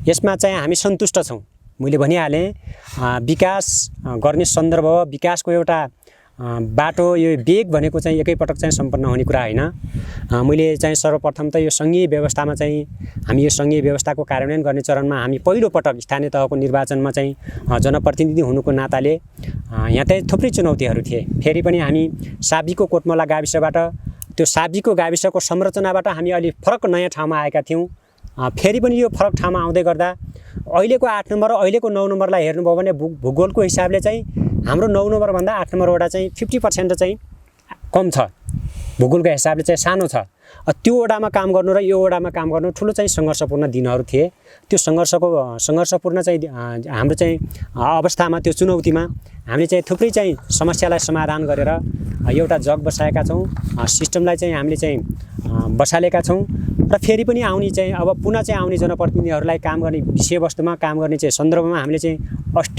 यसमा चाहिँ हामी सन्तुष्ट छौँ। मैले भनिहालेँ, विकास गर्ने सन्दर्भ, विकासको एउटा बाटो, यो वेग भनेको चाहिँ एकैपटक चाहिँ सम्पन्न हुने कुरा होइन। मैले चाहिँ सर्वप्रथम त यो सङ्घीय व्यवस्थामा चाहिँ हामी यो सङ्घीय व्यवस्थाको कार्यान्वयन गर्ने चरणमा हामी पहिलोपटक स्थानीय तहको निर्वाचनमा चाहिँ जनप्रतिनिधि हुनुको नाताले यहाँ चाहिँ थुप्रै चुनौतीहरू थिए। फेरि पनि हामी साब्जीको कोटमला गाविसबाट, त्यो साब्जीको गाविसको संरचनाबाट हामी अलि फरक नयाँ ठाउँमा आएका थियौँ। फेरि पनि यो फरक ठाउँमा आउँदै गर्दा अहिलेको 8 नम्बर र अहिलेको 9 नम्बरलाई हेर्नुभयो भने भूगोलको हिसाबले चाहिँ हाम्रो 9 नम्बरभन्दा 8 नम्बर वडा चाहिँ 50% चाहिँ कम छ, भूगोलको हिसाबले चाहिँ सानो छ। त्यो वडामा काम गर्नु र यो वडामा काम गर्नु ठुलो चाहिँ सङ्घर्षपूर्ण दिनहरू थिए। त्यो सङ्घर्षपूर्ण चाहिँ हाम्रो चाहिँ अवस्थामा, त्यो चुनौतीमा हामीले चाहिँ थुप्रै चाहिँ समस्यालाई समाधान गरेर एउटा जग बसाएका छौँ, सिस्टमलाई चाहिँ हामीले चाहिँ बसालेका छौँ। र फेरि पनि आउने चाहिँ अब पुनः चाहिँ आउने जनप्रतिनिधिहरूलाई काम गर्ने विषयवस्तुमा, काम गर्ने चाहिँ सन्दर्भमा हामीले चाहिँ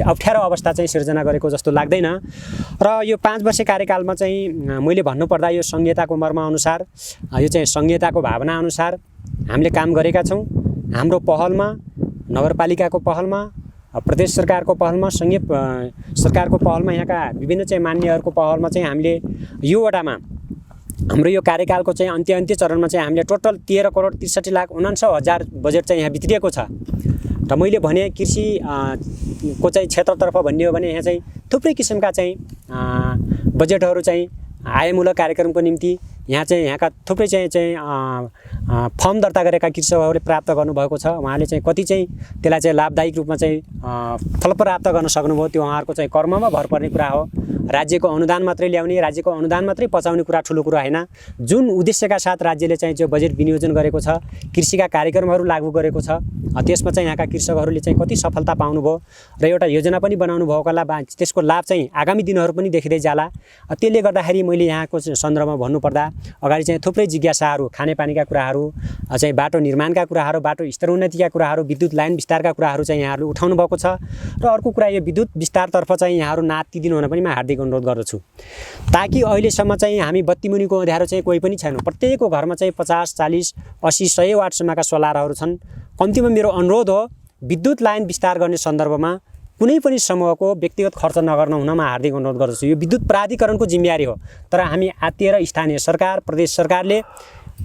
अप्ठ्यारो अवस्था चाहिँ सिर्जना गरेको जस्तो लाग्दैन। र यो 5 वर्ष कार्यकालमा चाहिँ मैले भन्नुपर्दा यो संहिताको मर्मअनुसार, यो चाहिँ संहिताको भावना अनुसार हामीले काम गरेका छौँ। हाम्रो पहलमा, नगरपालिकाको पहलमा, प्रदेश सरकारको पहलमा, सङ्घीय सरकारको पहलमा, यहाँका विभिन्न चाहिँ मान्यहरूको पहलमा चाहिँ हामीले यो वडामा हाम्रो यो कार्यकालको चाहिँ अन्त्य चरणमा चाहिँ हामीले टोटल 13,63,49,000 बजेट चाहिँ यहाँ भित्रिएको छ। र मैले भने कृषि को चाहिँ क्षेत्रतर्फ भन्ने हो भने यहाँ चाहिँ थुप्रै किसिमका चाहिँ बजेटहरू चाहिँ आयमूलक कार्यक्रमको निम्ति यहाँ चाहिँ यहाँका थुप्रै चाहिँ फर्म दर्ता गरेका कृषकहरूले प्राप्त गर्नुभएको छ। उहाँले चाहिँ कति चाहिँ त्यसलाई चाहिँ लाभदायक रूपमा चाहिँ फल प्राप्त गर्न सक्नुभयो, त्यो उहाँहरूको चाहिँ कर्ममा भर पर्ने कुरा हो। राज्यको अनुदान मात्रै ल्याउने, राज्यको अनुदान मात्रै पचाउने कुरा ठुलो कुरा होइन। जुन उद्देश्यका साथ राज्यले चाहिँ जो बजेट विनियोजन गरेको छ, कृषिका कार्यक्रमहरू लागू गरेको छ, त्यसमा चाहिँ यहाँका कृषकहरूले चाहिँ कति सफलता पाउनुभयो र एउटा योजना पनि बनाउनु भएकोला त्यसको लाभ चाहिँ आगामी दिनहरू पनि देखिँदै जाला। त्यसले गर्दाखेरि मैले यहाँको सन्दर्भमा भन्नुपर्दा अगाडि चाहिँ थुप्रै जिज्ञासाहरू, खानेपानीका कुराहरू, चाहिँ बाटो निर्माणका कुराहरू, बाटो स्तरोन्नतिका कुराहरू, विद्युत लाइन विस्तारका कुराहरू चाहिँ यहाँहरूले उठाउनु भएको छ। र अर्को कुरा यो विद्युत विस्तारतर्फ चाहिँ यहाँहरू नातिदिनु हुन पनि म हार्दिक अनुरोध गर्दछु, ताकि अहिलेसम्म चाहिँ हामी बत्ती मुनिको अँध्यारो चाहिँ कोही पनि छैनौँ। प्रत्येकको घरमा चाहिँ 50, 40, 80, 100 वाटसम्मका सोलरहरू छन्। कम्तीमा मेरो अनुरोध हो, विद्युत लाइन विस्तार गर्ने सन्दर्भमा कुनै पनि समूहको व्यक्तिगत खर्च नगर्न हुनमा हार्दिक अनुरोध गर्दछु। यो विद्युत प्राधिकरणको जिम्मेवारी हो, तर हामी आत्तिएर स्थानीय सरकार, प्रदेश सरकारले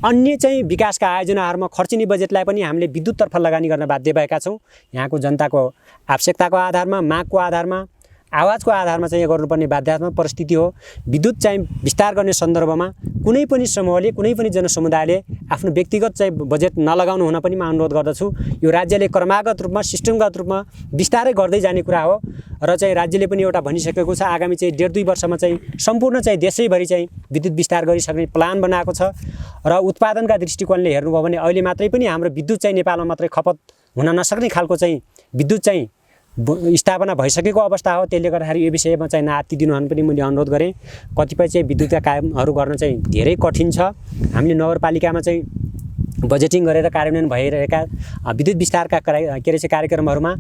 अन्य चाहिँ विकासका आयोजनाहरूमा खर्चिने बजेटलाई पनि हामीले विद्युततर्फ लगानी गर्न बाध्य भएका छौँ। यहाँको जनताको आवश्यकताको आधारमा, मागको आधारमा, आवाजको आधारमा चाहिँ यो गर्नुपर्ने बाध्यात्मक परिस्थिति हो। विद्युत चाहिँ विस्तार गर्ने सन्दर्भमा कुनै पनि समूहले, कुनै पनि जनसमुदायले आफ्नो व्यक्तिगत चाहिँ बजेट नलगाउनु हुन पनि म अनुरोध गर्दछु। यो राज्यले क्रमागत रूपमा, सिस्टमगत रूपमा विस्तारै गर्दै जाने कुरा हो र चाहिँ राज्यले पनि एउटा भनिसकेको छ आगामी चाहिँ 1.5-2 वर्षमा चाहिँ सम्पूर्ण चाहिँ देशैभरि चाहिँ विद्युत विस्तार गरिसक्ने प्लान बनाएको छ र उत्पादनका दृष्टिकोणले हेर्नुभयो भने अहिले मात्रै पनि हाम्रो विद्युत चाहिँ नेपालमा मात्रै खपत हुन नसक्ने खालको चाहिँ विद्युत चाहिँ स्थापना भइसकेको अवस्था हो। त्यसले गर्दाखेरि यो विषयमा चाहिँ नआत्तिदिनु पनि मैले अनुरोध गरेँ। कतिपय चाहिँ विद्युतका कामहरू गर्न चाहिँ धेरै कठिन छ। हामीले नगरपालिकामा चाहिँ बजेटिङ गरेर कार्यान्वयन भइरहेका विद्युत विस्तारका कार्यक्रमहरूमा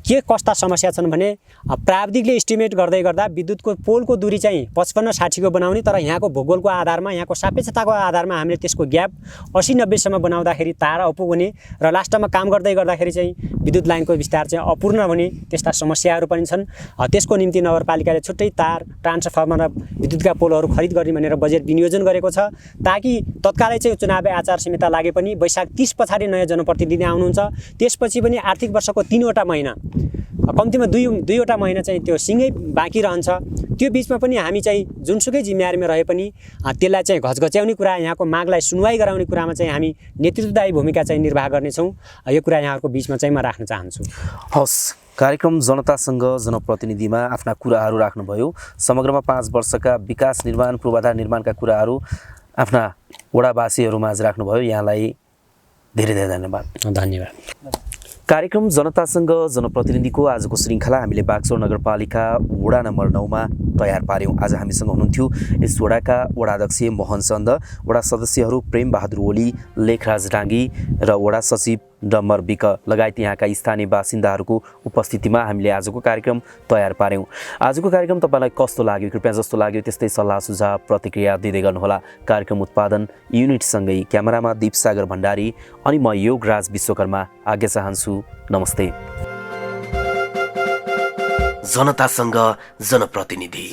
के कस्ता समस्या छन् भने प्राविधिकले एस्टिमेट गर्दै गर्दा विद्युतको पोलको दूरी चाहिँ 55-60 को बनाउने, तर यहाँको भूगोलको आधारमा, यहाँको सापेक्षताको आधारमा हामीले त्यसको ग्याप 80-90 सम्म बनाउँदाखेरि तार अपुग्ने र लास्टमा काम गर्दै गर्दाखेरि चाहिँ विद्युत लाइनको विस्तार चाहिँ अपूर्ण हुने त्यस्ता समस्याहरू पनि छन्। त्यसको निम्ति नगरपालिकाले छुट्टै तार, ट्रान्सफर्मर र विद्युतका पोलहरू खरिद गर्ने भनेर बजेट विनियोजन गरेको छ, ताकि तत्कालै चाहिँ चुनावी आचार संहिता लागे पनि वैशाख 30 पछाडि नयाँ जनप्रतिनिधि आउनुहुन्छ, त्यसपछि पनि आर्थिक वर्षको 3वटा महिना, कम्तीमा दुईवटा महिना चाहिँ त्यो सिँगै बाँकी रहन्छ। त्यो बिचमा पनि हामी चाहिँ जुनसुकै जिम्मेवारीमा रहे पनि त्यसलाई चाहिँ घचघच्याउने कुरा, यहाँको मागलाई सुनवाई गराउने कुरामा चाहिँ हामी नेतृत्वदायी भूमिका चाहिँ निर्वाह गर्नेछौँ। यो कुरा यहाँहरूको बिचमा चाहिँ म राख्न चाहन्छु। हस्, कार्यक्रम जनतासँग जनप्रतिनिधिमा आफ्ना कुराहरू राख्नुभयो। समग्रमा 5 वर्षका विकास निर्माण, पूर्वाधार निर्माणका कुराहरू आफ्ना वडावासीहरूमाझ राख्नुभयो। यहाँलाई धेरै धेरै धन्यवाद। धन्यवाद। कार्यक्रम जनतासँग जनप्रतिनिधिको आजको श्रृङ्खला हामीले बागसौर नगरपालिका वडा नम्बर 9 मा तयार पार्यौँ। आज हामीसँग हुनुहुन्थ्यो यस वडाका वडाध्यक्ष मोहन चन्द, वडा सदस्यहरू प्रेम बहादुर ओली, लेखराज डाङ्गी र वडा सचिव डम्बर विक लगायत यहाँका स्थानीय बासिन्दाहरूको उपस्थितिमा हामीले आजको कार्यक्रम तयार पार्यौँ। आजको कार्यक्रम तपाईँलाई कस्तो लाग्यो, कृपया जस्तो लाग्यो त्यस्तै सल्लाह सुझाव प्रतिक्रिया दिँदै गर्नुहोला। कार्यक्रम उत्पादन युनिटसँगै क्यामेरामा दीपसागर भण्डारी अनि म योगराज विश्वकर्मा आज्ञा चाहन्छु। नमस्ते। जनतासँग जनप्रतिनिधि।